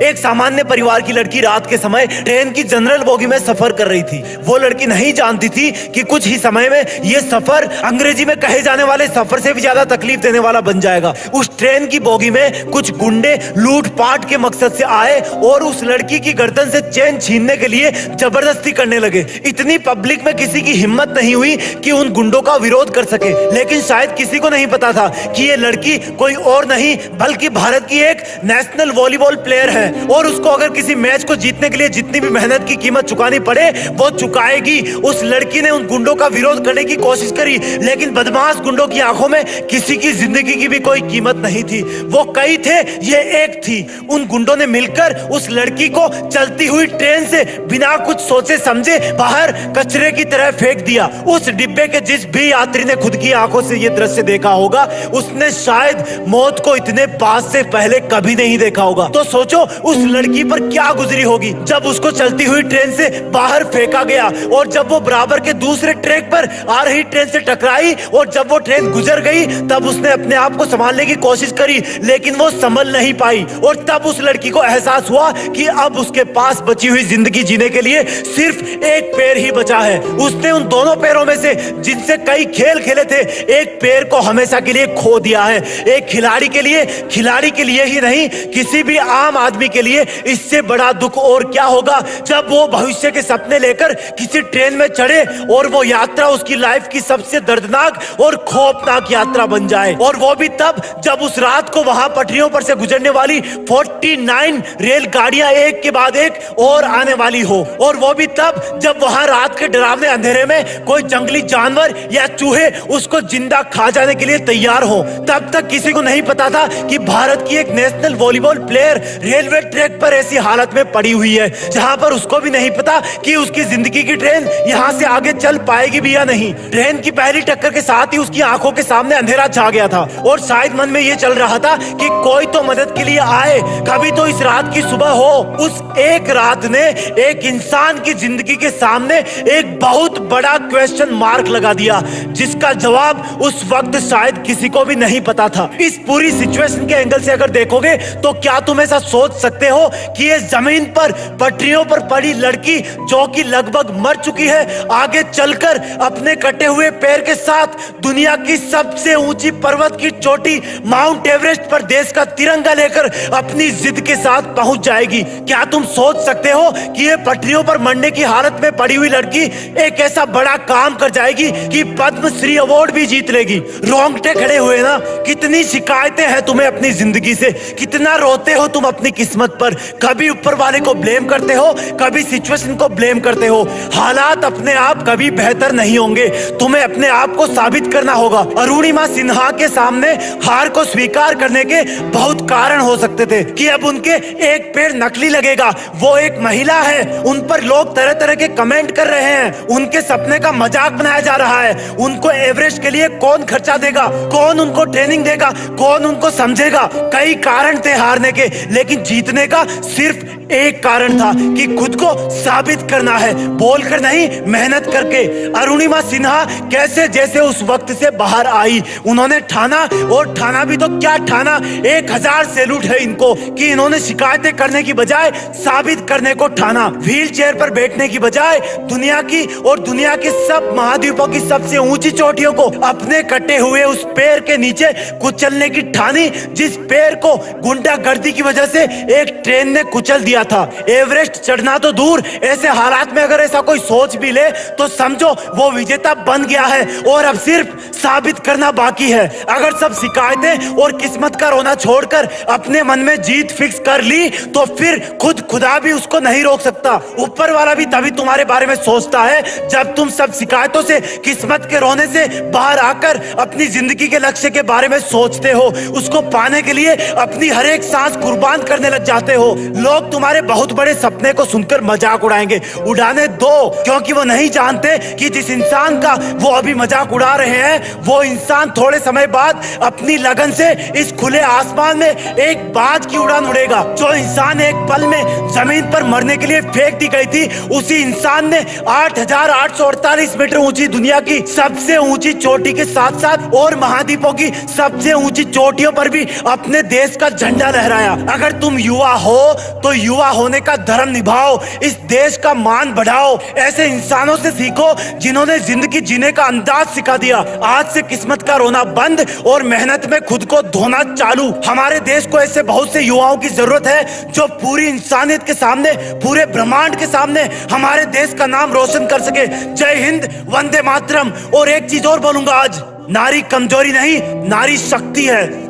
एक सामान्य परिवार की लड़की रात के समय ट्रेन की जनरल बोगी में सफर कर रही थी। वो लड़की नहीं जानती थी कि कुछ ही समय में ये सफर अंग्रेजी में कहे जाने वाले सफर से भी ज्यादा तकलीफ देने वाला बन जाएगा। उस ट्रेन की बोगी में कुछ गुंडे लूटपाट के मकसद से आए और उस लड़की की गर्दन से चेन छीनने के लिए जबरदस्ती करने लगे। इतनी पब्लिक में किसी की हिम्मत नहीं हुई कि उन गुंडों का विरोध कर सके, लेकिन शायद किसी को नहीं पता था कि ये लड़की कोई और नहीं बल्कि भारत की एक नेशनल वॉलीबॉल प्लेयर है, और उसको अगर किसी मैच को जीतने के लिए जितनी भी मेहनत की कीमत चुकानी पड़े वो चुकाएगी। उस लड़की ने उन गुंडों का विरोध करने की कोशिश करी, लेकिन बदमाश गुंडों की आंखों में किसी की जिंदगी की भी कोई कीमत नहीं थी। वो कई थे, ये एक थी। उन गुंडों ने मिलकर उस लड़की को चलती हुई ट्रेन से बिना कुछ सोचे समझे बाहर कचरे की तरह फेंक दिया। उस डिब्बे के जिस भी यात्री ने खुद की आंखों से ये दृश्य देखा होगा उसने शायद मौत को इतने पास से पहले कभी नहीं देखा होगा। तो सोचो उस लड़की पर क्या गुजरी होगी जब उसको चलती हुई ट्रेन से बाहर फेंका गया, और जब वो बराबर के दूसरे ट्रैक पर आ रही ट्रेन से टकराई और जब वो ट्रेन गुजर गई तब उसने अपने आप को संभालने की कोशिश करी, लेकिन वो संभल नहीं पाई। और तब उस लड़की को एहसास हुआ कि अब उसके पास बची हुई जिंदगी जीने के लिए सिर्फ एक पैर ही बचा है। उसने उन दोनों पैरों में से जिनसे कई खेल खेले थे एक पैर को हमेशा के लिए खो दिया है। एक खिलाड़ी के लिए ही नहीं, किसी भी आम आदमी के लिए इससे बड़ा दुख और क्या होगा जब वो भविष्य के सपने लेकर किसी ट्रेन में चढ़े और वो यात्रा उसकी लाइफ की सबसे दर्दनाक और खौफनाक यात्रा बन जाए, और वो भी तब जब उस रात को वहां पटरियों पर से गुजरने वाली 49 रेलगाड़ियां एक के बाद एक और आने वाली हो, और वो भी तब जब वहां रात के डरावने अंधेरे में कोई जंगली जानवर या चूहे उसको जिंदा खा जाने के लिए तैयार हो। तब तक किसी को नहीं पता था कि भारत की एक national volleyball player railway track पर ऐसी हालत में पड़ी हुई है जहां पर उसको भी नहीं पता कि उसकी जिंदगी की ट्रेन यहां से आगे चल पाएगी भी या नहीं। ट्रेन की पहली टक्कर के साथ ही उसकी आंखों के सामने अंधेरा छा गया था, और शायद मन में ये चल रहा था कि कोई तो मदद के लिए आए, कभी तो इस रात की सुबह हो। उस एक रात ने एक इंसान की जिंदगी के सामने एक बहुत बड़ा क्वेश्चन मार्क लगा दिया, जिसका जवाब उस वक्त शायद किसी को भी नहीं पता था। इस पूरी सिचुएशन के एंगल से अगर देखोगे तो क्या तुम ऐसा सोच सकते हो कि ये जमीन पर पटरियों पर पड़ी लड़की जो कि लगभग मर चुकी है आगे चलकर अपने कटे हुए पैर के साथ दुनिया की सबसे ऊंची पर्वत की चोटी माउंट एवरेस्ट पर देश का तिरंगा लेकर अपनी जिद के साथ पहुंच जाएगी? क्या तुम सोच सकते हो कि ये पटरियों पर मरने की हालत में पड़ी हुई लड़की एक ऐसा बड़ा काम कर जाएगी कि पद्मश्री अवार्ड भी जीत लेगी? रोंगटे खड़े हुए ना? कितनी शिकायतें हैं तुम्हें अपनी जिंदगी से, कितना रोते हो तुम अपनी किस्मत पर। कभी ऊपर वाले को ब्लेम करते हो, कभी सिचुएशन को ब्लेम करते हो। हालात अपने आप कभी बेहतर नहीं होंगे, तुम्हें अपने आप को साबित करना होगा। अरुणिमा सिन्हा के सामने हार को स्वीकार करने के बहुत कारण हो सकते थे कि अब उनके एक पैर नकली लगेगा, वो एक महिला है, उन पर लोग तरह तरह के कमेंट कर रहे हैं, उनके सपने का मजाक बनाया जा रहा रहा है। उनको एवरेस्ट के लिए कौन खर्चा देगा, कौन उनको ट्रेनिंग देगा, कौन उनको समझेगा। कई कारण थे हारने के, लेकिन जीतने का सिर्फ एक कारण था कि खुद को साबित करना है, बोलकर नहीं मेहनत करके। अरुणिमा सिन्हा कैसे जैसे उस वक्त से बाहर आई, उन्होंने ठाना, और ठाना भी तो क्या ठाना, 1000 सैल्यूट है इनको कि इन्होंने शिकायतें करने की बजाय साबित करने को ठाना। व्हील चेयर पर बैठने की बजाय दुनिया की और दुनिया के सब महाद्वीपों की सबसे ऊंची चोटियों को अपने कटे हुए उस पैर के नीचे कुचलने की ठानी, जिस पैर को गुंडागर्दी की वजह से एक ट्रेन ने कुचल दिया था। एवरेस्ट चढ़ना तो दूर, ऐसे हालात में अगर ऐसा कोई सोच भी ले तो समझो वो विजेता बन गया है और अब सिर्फ साबित करना बाकी है। अगर सब शिकायतें और किस्मत का रोना छोड़कर अपने मन में जीत फिक्स कर ली तो फिर खुदा भी उसको नहीं रोक सकता। ऊपर वाला भी तभी तुम्हारे बारे में सोचता है जब तुम सब शिकायतों से, किस्मत के रोने से बाहर आकर अपनी जिंदगी के लक्ष्य के बारे में सोचते हो। उसको पाने के लिए अपनी हर एक सांस कुर्बान करने लग जाते हो। लोग तुम्हारे बहुत बड़े सपने को सुनकर मजाक उड़ाएंगे, उड़ाने दो, क्योंकि वो नहीं जानते कि जिस इंसान का वो अभी मजाक उड़ा रहे हैं वो इंसान थोड़े समय बाद अपनी लगन से इस खुले आसमान में एक बाज की उड़ान उड़ेगा। जो इंसान एक पल में जमीन पर मरने के लिए फेंक दी गई थी, उसी इंसान ने 8848 मीटर ऊंची दुनिया की सबसे ऊंची चोटी के साथ साथ और महाद्वीपों की सबसे ऊंची चोटियों पर भी अपने देश का झंडा लहराया। अगर तुम युवा हो तो युवा होने का धर्म निभाओ, इस देश का मान बढ़ाओ। ऐसे इंसानों से सीखो जिन्होंने जिंदगी जीने का अंदाज सिखा दिया। आज से किस्मत का रोना बंद और मेहनत में खुद को धोना चालू। हमारे देश को ऐसे बहुत से युवाओं की जरूरत है जो पूरी इंसानियत के सामने, पूरे ब्रह्मांड के सामने हमारे देश का नाम रोशन कर सके। जय हिंद, वंदे मातरम। और एक चीज और बोलूंगा, आज नारी कमजोरी नहीं, नारी शक्ति है।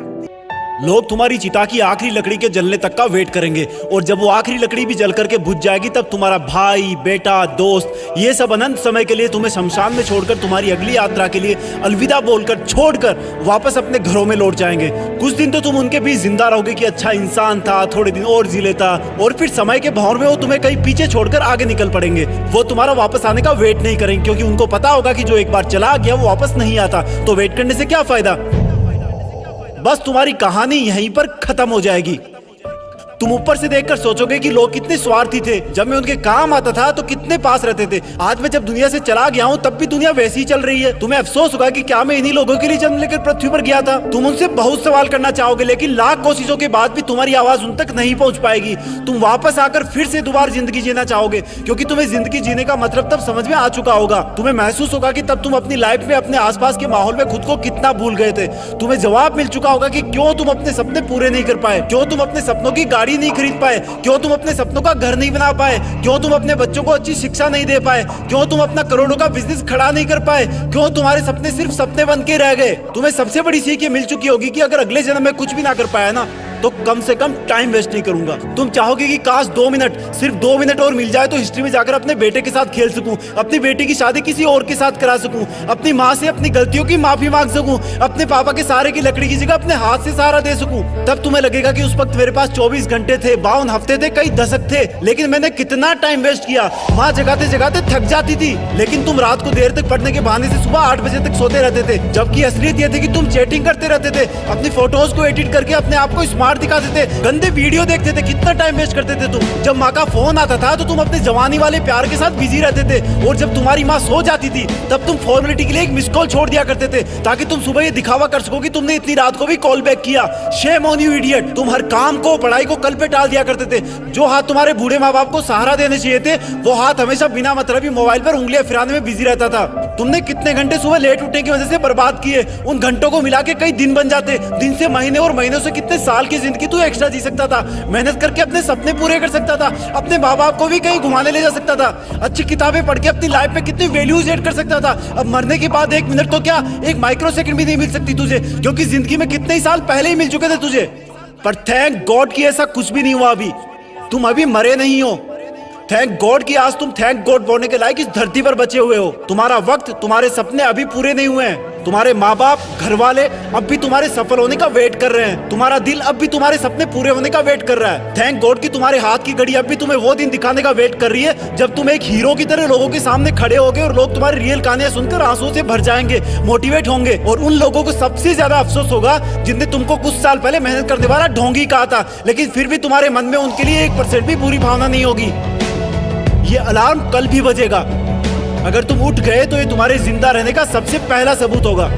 लोग तुम्हारी चिता की आखिरी लकड़ी के जलने तक का वेट करेंगे, और जब वो आखिरी लकड़ी भी जल करके बुझ जाएगी तब तुम्हारा भाई, बेटा, दोस्त, ये सब अनंत समय के लिए तुम्हें शमशान में छोड़कर तुम्हारी अगली यात्रा के लिए अलविदा बोलकर छोड़कर वापस अपने घरों में लौट जाएंगे। कुछ दिन तो तुम उनके बीच जिंदा रहोगे कि अच्छा इंसान था, थोड़े दिन और जी लेता, और फिर समय के भंवर में वो तुम्हें कहीं पीछे छोड़कर आगे निकल पड़ेंगे। वो तुम्हारा वापस आने का वेट नहीं करेंगे, क्योंकि उनको पता होगा कि जो एक बार चला गया वो वापस नहीं आता, तो वेट करने से क्या फायदा। बस तुम्हारी कहानी यहीं पर खत्म हो जाएगी। तुम ऊपर से देखकर सोचोगे कि लोग कितने स्वार्थी थे, जब मैं उनके काम आता था तो कितने पास रहते थे। आज मैं जब दुनिया से चला गया हूँ तब भी दुनिया वैसी ही चल रही है। तुम्हें अफसोस होगा कि क्या मैं इन्हीं लोगों के लिए जन्म लेकर पृथ्वी पर गया था। तुम उनसे बहुत सवाल करना चाहोगे, लेकिन लाख कोशिशों के बाद भी तुम्हारी आवाज उन तक नहीं पहुंच पाएगी। तुम वापस आकर फिर से दोबारा जिंदगी जीना चाहोगे, क्योंकि तुम्हें जिंदगी जीने का मतलब तब समझ में आ चुका होगा। तुम्हें महसूस होगा कि तब तुम अपनी लाइफ में अपने आसपास के माहौल में खुद को कितना भूल गए थे। तुम्हें जवाब मिल चुका होगा कि क्यों तुम अपने सपने पूरे नहीं कर पाए, क्यों तुम अपने सपनों की गाड़ी नहीं खरीद पाए, क्यों तुम अपने सपनों का घर नहीं बना पाए, क्यों तुम अपने बच्चों को अच्छी शिक्षा नहीं दे पाए, क्यों तुम अपना करोड़ों का बिजनेस खड़ा नहीं कर पाए, क्यों तुम्हारे सपने सिर्फ सपने बन के रह गए। तुम्हें सबसे बड़ी सीख ये मिल चुकी होगी कि अगर अगले जन्म में कुछ भी ना कर पाया ना, तो कम से कम टाइम वेस्ट नहीं करूंगा। तुम चाहोगे कि काश 2 मिनट, सिर्फ 2 मिनट और मिल जाए तो हिस्ट्री में जाकर अपने बेटे के साथ खेल सकूं, अपनी बेटी की शादी किसी और के साथ करा सकूं, अपनी माँ से अपनी गलतियों की माफी मांग सकूं, अपने पापा के सहारे की लकड़ी की जगह अपने हाथ से सहारा दे सकूं। तब तुम्हें लगेगा कि उस वक्त मेरे पास 24 घंटे थे, 52 हफ्ते थे, कई दशक थे, लेकिन मैंने कितना टाइम वेस्ट किया। माँ जगाते जगाते थक जाती थी, लेकिन तुम रात को देर तक पढ़ने के बहाने से सुबह 8 बजे तक सोते रहते थे, जबकि असलियत यह थी कि तुम चैटिंग करते रहते थे, अपनी फोटोज को एडिट करके अपने आप को स्मार्ट दिखाते थे, गंदे वीडियो देखते थे। कितना टाइम वेस्ट करते थे तुम। जब माँ का फोन आता था तो तुम अपने जवानी वाले प्यार के साथ बिजी रहते थे, और जब तुम्हारी माँ सो जाती थी तब तुम फॉर्मेलिटी के लिए एक मिस कॉल छोड़ दिया करते थे, ताकि तुम सुबह ये दिखावा कर सको कि तुमने इतनी रात को भी कॉल बैक किया। Shame on you idiot. तुम हर काम को, पढ़ाई को कल पे टाल दिया करते थे। जो हाथ तुम्हारे बूढ़े माँ बाप को सहारा देने चाहिए थे, वो हाथ हमेशा बिना मतलब मोबाइल पर उंगलियां फिराने में बिजी रहता था। तुमने कितने घंटे सुबह लेट उठने की वजह से बर्बाद किए। उन घंटों को मिला के कई दिन बन जाते। दिन से महीने और महीनों से कितने साल की जिंदगी तू एक्स्ट्रा जी सकता था, मेहनत करके अपने सपने पूरे कर सकता था, अपने माँ बाप को भी कहीं घुमाने ले जा सकता था, अच्छी किताबें पढ़ के अपनी लाइफ में कितनी वैल्यूज ऐड कर सकता था। अब मरने के बाद 1 मिनट तो क्या, 1 माइक्रो सेकंड भी नहीं मिल सकती तुझे, क्योंकि जिंदगी में कितने ही साल पहले ही मिल चुके थे तुझे। पर थैंक गॉड कि ऐसा कुछ भी नहीं हुआ। अभी तुम अभी मरे नहीं हो। थैंक गॉड कि आज तुम थैंक गॉड बोलने के लायक इस धरती पर बचे हुए हो। तुम्हारा वक्त, तुम्हारे सपने अभी पूरे नहीं हुए हैं। तुम्हारे माँ बाप, घर वाले अब भी तुम्हारे सफल होने का वेट कर रहे हैं। तुम्हारा दिल अब भी तुम्हारे सपने पूरे होने का वेट कर रहा है। थैंक गॉड कि तुम्हारे हाथ की घड़ी अब भी तुम्हें वो दिन दिखाने का वेट कर रही है जब तुम एक हीरो की तरह लोगों के सामने खड़े होगे और लोग तुम्हारी रियल कहानियां सुनकर आंसुओं से भर जाएंगे, मोटिवेट होंगे। और उन लोगों को सबसे ज्यादा अफसोस होगा जिनने तुमको कुछ साल पहले मेहनत करने वाला ढोंगी कहा था, लेकिन फिर भी तुम्हारे मन में उनके लिए 1% भी बुरी भावना नहीं होगी। ये अलार्म कल भी बजेगा। अगर तुम उठ गए तो ये तुम्हारे जिंदा रहने का सबसे पहला सबूत होगा।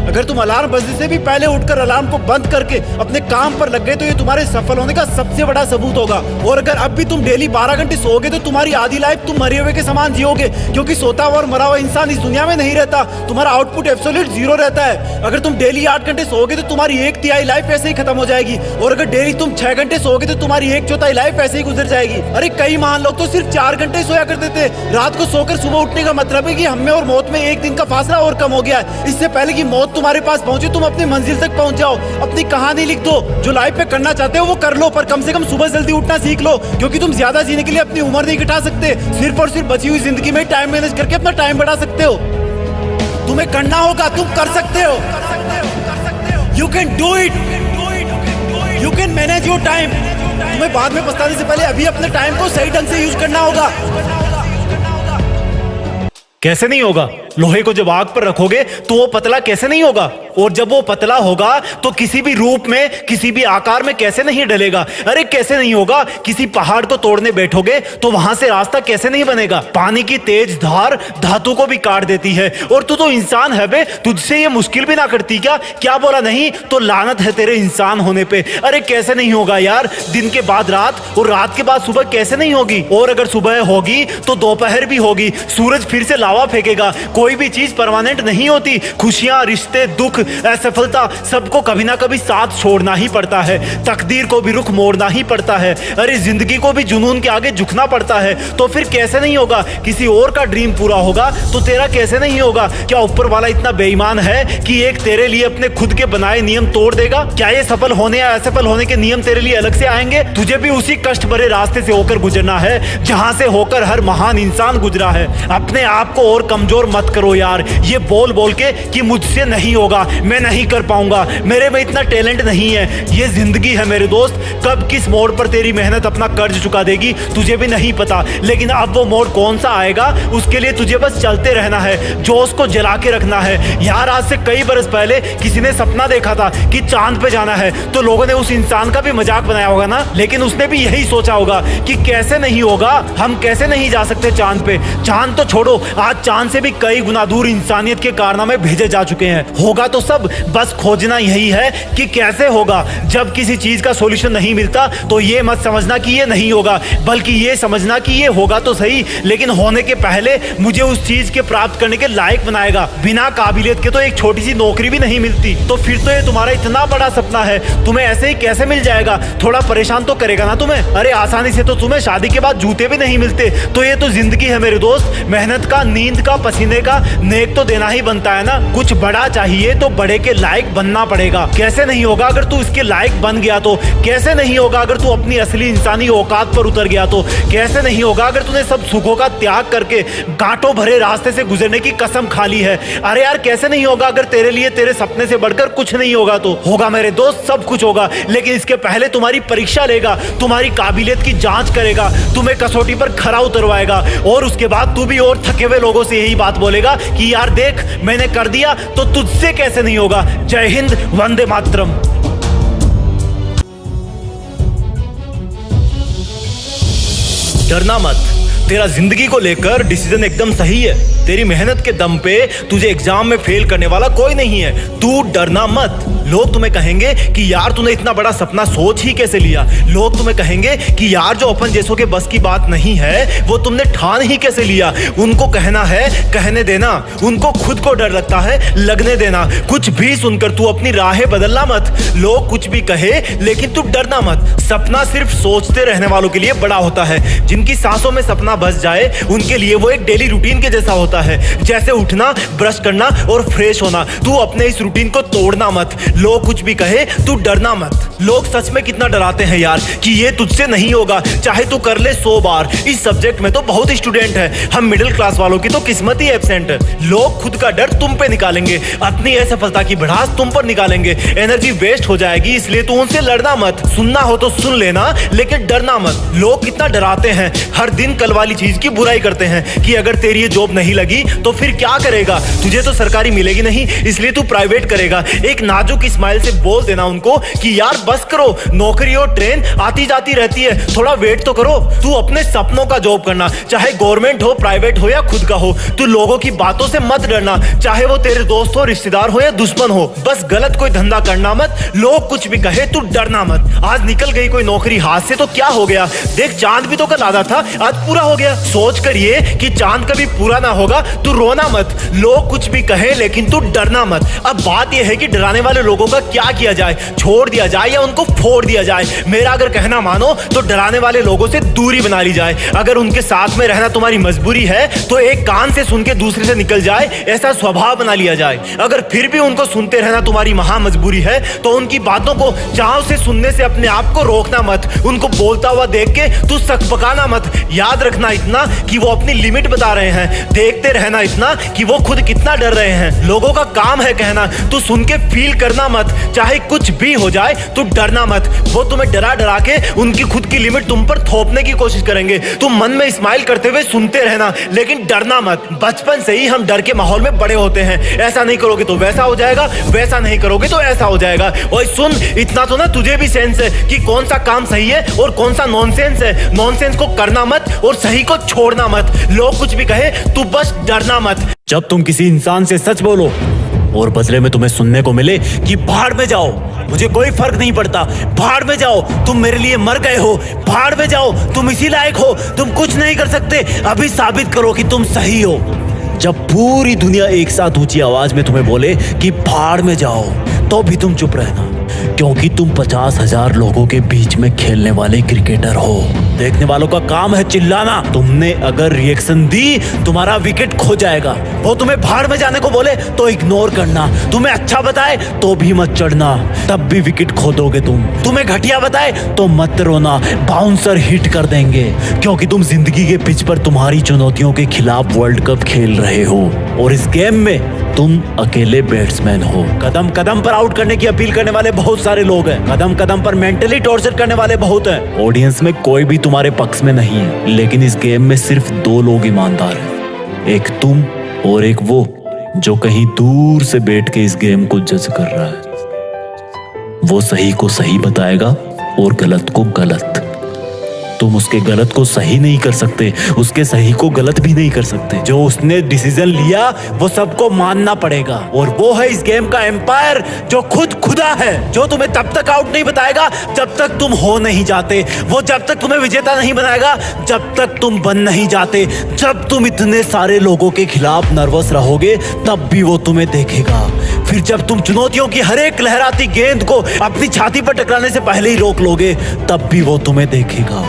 अगर तुम अलार्म बजने से भी पहले उठकर अलार्म को बंद करके अपने काम पर लग गए तो ये तुम्हारे सफल होने का सबसे बड़ा सबूत होगा। और अगर अब भी तुम डेली 12 घंटे सोओगे तो तुम्हारी आधी लाइफ तुम मरे हुए के समान जियोगे, क्योंकि सोता हुआ और मरा हुआ इंसान इस दुनिया में नहीं रहता। तुम्हारा आउटपुट एब्सोल्यूट 0 रहता है। अगर तुम डेली 8 घंटे सोओगे तो तुम्हारी 1/3 लाइफ ऐसे ही खत्म हो जाएगी। और अगर डेली तुम 6 घंटे सोओगे तो तुम्हारी 1/4 लाइफ ऐसे ही गुजर जाएगी। अरे कई महान लोग तो सिर्फ 4 घंटे सोया करते थे। रात को सोकर सुबह उठने का मतलब है कि हमें और मौत में 1 दिन का फासला और कम हो गया है। इससे पहले कि मौत तुम्हारे पास पहुंचे तुम अपनी मंजिल तक पहुंच जाओ। अपनी कहानी लिख दो, जो लाइफ पे करना चाहते हो वो कर लो, पर कम से कम सुबह जल्दी उठना सीख लो, क्योंकि तुम ज्यादा जीने के लिए अपनी उम्र नहीं घटा सकते। सिर्फ और सिर्फ बची हुई जिंदगी में टाइम मैनेज करके अपना टाइम बढ़ा सकते हो। तुम्हें करना होगा, तुम कर सकते हो। You can do it, you can manage your time. तुम्हें बाद में पछताने से पहले अभी अपने टाइम को सही ढंग से यूज करना होगा। कैसे नहीं होगा? लोहे को जब आग पर रखोगे तो वो पतला कैसे नहीं होगा? और जब वो पतला होगा तो किसी भी रूप में, किसी भी आकार में कैसे नहीं डलेगा? अरे कैसे नहीं होगा? किसी पहाड़ को तोड़ने बैठोगे तो वहां से रास्ता कैसे नहीं बनेगा? पानी की तेज धार धातु को भी काट देती है। और तू तो इंसान है बे, तुझसे ये मुश्किल भी ना करती क्या? क्या बोला नहीं तो लानत है तेरे इंसान होने पे। अरे कैसे नहीं होगा यार? दिन के बाद रात और रात के बाद सुबह कैसे नहीं होगी? और अगर सुबह होगी तो दोपहर भी होगी। सूरज फिर से लावा फेंकेगा। कोई भी चीज परमानेंट नहीं होती। खुशियां, रिश्ते, दुख, असफलता, सबको कभी ना कभी साथ छोड़ना ही पड़ता है। तकदीर को भी रुख मोड़ना ही पड़ता है। अरे जिंदगी को भी जुनून के आगे झुकना पड़ता है। तो फिर कैसे नहीं होगा? किसी और का ड्रीम पूरा होगा तो तेरा कैसे नहीं होगा? क्या ऊपर वाला इतना बेईमान है कि एक तेरे लिए अपने खुद के बनाए नियम तोड़ देगा? क्या ये सफल होने या असफल होने के नियम तेरे लिए अलग से आएंगे? तुझे भी उसी कष्ट भरे रास्ते से होकर गुजरना है जहां से होकर हर महान इंसान गुजरा है। अपने आप को और कमजोर मत करो यार, ये बोल बोल के कि मुझसे नहीं होगा, मैं नहीं कर पाऊंगा, मेरे में इतना टैलेंट नहीं है। ये जिंदगी है मेरे दोस्त, कब किस मोड़ पर तेरी मेहनत अपना कर्ज चुका देगी तुझे भी नहीं पता। लेकिन अब वो मोड़ कौन सा आएगा उसके लिए तुझे बस चलते रहना है, जोश को जला के रखना है। यार आज से कई बरस पहले किसी ने सपना देखा था कि चांद पे जाना है, तो लोगों ने उस इंसान का भी मजाक बनाया होगा ना। लेकिन उसने भी यही सोचा होगा कि कैसे नहीं होगा, हम कैसे नहीं जा सकते चांद पे। चांद तो छोड़ो, आज चांद से भी कई गुना दूर इंसानियत के कारनामे भेजे जा चुके हैं। होगा तो सब, बस खोजना यही है कि कैसे होगा। जब किसी चीज का सॉल्यूशन नहीं मिलता तो ये मत समझना कि ये नहीं होगा, बल्कि ये समझना कि ये होगा तो सही, लेकिन होने के पहले मुझे उस चीज के प्राप्त करने के लायक बनाएगा। बिना काबिलियत के तो एक छोटी सी नौकरी भी नहीं मिलती। तो फिर तो ये तुम्हारा इतना बड़ा सपना है, तुम्हें ऐसे ही कैसे मिल जाएगा? थोड़ा परेशान तो करेगा ना तुम्हें। अरे आसानी से तो तुम्हें शादी के बाद जूते भी नहीं मिलते। तो ये तो जिंदगी है मेरे दोस्त, मेहनत का, नींद का, पसीने का नेक तो देना ही बनता है ना। कुछ बड़ा चाहिए तो बड़े के लायक बनना पड़ेगा। कैसे नहीं होगा अगर तू इसके लायक बन गया तो? कैसे नहीं होगा अगर तू अपनी असली इंसानी औकात पर उतर गया तो? कैसे नहीं होगा अगर तूने सब सुखों का त्याग करके कांटों भरे रास्ते से गुजरने की कसम खा ली है? अरे यार कैसे नहीं होगा अगर तेरे लिए तेरे सपने से बढ़कर कुछ नहीं होगा तो? होगा मेरे दोस्त, सब कुछ होगा, लेकिन इसके पहले तुम्हारी परीक्षा लेगा, तुम्हारी काबिलियत की जांच करेगा, तुम्हें कसौटी पर खरा उतरवाएगा। और उसके बाद तू भी और थके हुए लोगों से यही बात बोलेगा कि यार देख मैंने कर दिया तो तुझसे कैसे नहीं होगा। जय हिंद, वंदे मातरम। डरना मत, तेरा जिंदगी को लेकर डिसीजन एकदम सही है। तेरी मेहनत के दम पे तुझे एग्जाम में फेल करने वाला कोई नहीं है। तू डरना मत। लोग तुम्हें कहेंगे कि यार तूने इतना बड़ा सपना सोच ही कैसे लिया। लोग तुम्हें कहेंगे कि यार जो अपन जैसों के बस की बात नहीं है वो तुमने ठान ही कैसे लिया। उनको कहना है कहने देना, उनको खुद को डर लगता है लगने देना। कुछ भी सुनकर तू अपनी राहें बदलना मत। लोग कुछ भी कहे लेकिन तू डरना मत। सपना सिर्फ सोचते रहने वालों के लिए बड़ा होता है। जिनकी सांसों में सपना बस जाए उनके लिए वो एक डेली रूटीन के जैसा होता है, जैसे उठना, ब्रश करना और फ्रेश होना। तू अपने इस रूटीन को तोड़ना मत। लोग कुछ भी कहे तू डरना मत। लोग सच में कितना डराते हैं यार कि ये तुझसे नहीं होगा, चाहे तू कर ले 100 बार। इस सब्जेक्ट में तो बहुत स्टूडेंट है, हम मिडिल क्लास वालों की तो किस्मत ही एब्सेंट है। लोग खुद का डर तुम पे निकालेंगे, अपनी असफलता की भड़ास तुम पर निकालेंगे, एनर्जी वेस्ट हो जाएगी, इसलिए तू उनसे लड़ना मत। सुनना हो तो सुन लेना, लेकिन डरना मत। लोग कितना डराते हैं, हर दिन कल वाली चीज की बुराई करते हैं कि अगर तेरी ये जॉब नहीं लगी तो फिर क्या करेगा, तुझे तो सरकारी मिलेगी नहीं, इसलिए तू प्राइवेट करेगा। एक नाजुक स्माइल से बोल देना उनको कि यार बस करो, नौकरी और ट्रेन आती जाती रहती है, थोड़ा वेट तो करो। तू अपने सपनों का जॉब करना, चाहे गवर्नमेंट हो, प्राइवेट हो या खुद का हो। तू लोगों की बातों से मत डरना, चाहे वो तेरे दोस्त हो, रिश्तेदार हो या दुश्मन हो। बस गलत कोई धंधा करना मत, लोग कुछ भी कहे तू डरना मत। आज निकल गई कोई नौकरी हाथ से तो क्या हो गया, देख चांद भी तो कल आधा था, आज पूरा हो गया। सोच कर ये कि चांद कभी पूरा ना होगा, तू रोना मत। लोग कुछ भी कहे लेकिन तू डरना मत। अब बात यह है कि डराने वाले लोगों का क्या किया जाए, छोड़ दिया जाए या उनको फोड़ दिया जाए। मेरा अगर कहना मानो तो डराने वाले लोगों से दूरी बना ली जाए। अगर उनके साथ में रहना तुम्हारी मजबूरी है तो एक कान से सुन के दूसरे से निकल जाए, ऐसा स्वभाव बना लिया जाए। अगर फिर भी उनको सुनते रहना तुम्हारी महा मजबूरी है तो उनकी बातों को चाव से सुनने से अपने आप को रोकना मत। उनको बोलता हुआ देख के तू सकपकाना मत। याद रखना इतना कि वो अपनी लिमिट बता रहे हैं, देखते रहना इतना कि वो खुद कितना डर रहे हैं। लोगों का काम है कहना, तू सुन के फील करना मत। चाहे कुछ भी हो जाए तू डरना मत। वो तुम्हें डरा डरा के उनकी खुद की लिमिट तुम पर थोपने की कोशिश करेंगे। तुम मन में स्माइल करते हुए सुनते रहना, लेकिन डरना मत। बचपन से ही हम डर के माहौल में बड़े होते हैं, ऐसा नहीं करोगे तो वैसा हो जाएगा, वैसा नहीं करोगे तो ऐसा हो जाएगा। और सुन, इतना तो ना तुझे भी सेंस है कि कौन सा काम सही है और कौन सा नॉनसेंस है। नॉनसेंस को करना मत और सही को छोड़ना मत। लोग कुछ भी कहे तू बस डरना मत। जब तुम किसी इंसान से सच बोलो और बदले में तुम्हें सुनने को मिले कि भाड़ में जाओ, मुझे कोई फर्क नहीं पड़ता, भाड़ में जाओ, तुम मेरे लिए मर गए हो, भाड़ में जाओ, तुम इसी लायक हो, तुम कुछ नहीं कर सकते, अभी साबित करो कि तुम सही हो। जब पूरी दुनिया एक साथ ऊंची आवाज में तुम्हें बोले कि भाड़ में जाओ, तो भी तुम चुप रहना, क्योंकि तुम 50,000 लोगों के बीच में खेलने वाले क्रिकेटर हो। देखने वालों का काम है चिल्लाना। तुमने अगर रिएक्शन दी तुम्हारा विकेट खो जाएगा। वो तुम्हें भाड़ में जाने को बोले तो इग्नोर करना, तुम्हें अच्छा बताए तो भी मत चढ़ना, तब भी विकेट खो दोगे तुम। तुम्हें घटिया बताए तो मत रोना, बाउंसर हिट कर देंगे, क्योंकि तुम जिंदगी के पिच पर तुम्हारी चुनौतियों के खिलाफ वर्ल्ड कप खेल रहे हो और इस गेम में तुम अकेले बैट्समैन हो। कदम कदम पर आउट करने की अपील करने वाले बहुत सारे लोग हैं, कदम कदम पर मेंटली टॉर्चर करने वाले बहुत हैं। ऑडियंस में कोई भी तुम्हारे पक्ष में नहीं है, लेकिन इस गेम में सिर्फ 2 लोग ईमानदार हैं, एक तुम और एक वो जो कहीं दूर से बैठ के इस गेम को जज कर रहा है। वो सही को सही बताएगा और गलत को गलत। तुम उसके गलत को सही नहीं कर सकते, उसके सही को गलत भी नहीं कर सकते। जो उसने डिसीजन लिया वो सबको मानना पड़ेगा, और वो है इस गेम का एम्पायर जो खुद खुदा है, जो तुम्हें तब तक आउट नहीं बताएगा जब तक तुम हो नहीं जाते। वो जब तक तुम्हें विजेता नहीं बनाएगा जब तक तुम बन नहीं जाते। जब तुम इतने सारे लोगों के खिलाफ नर्वस रहोगे तब भी वो तुम्हें देखेगा। फिर जब तुम चुनौतियों की हर एक लहराती गेंद को अपनी छाती पर टकराने से पहले ही रोक लोगे तब भी वो तुम्हें देखेगा।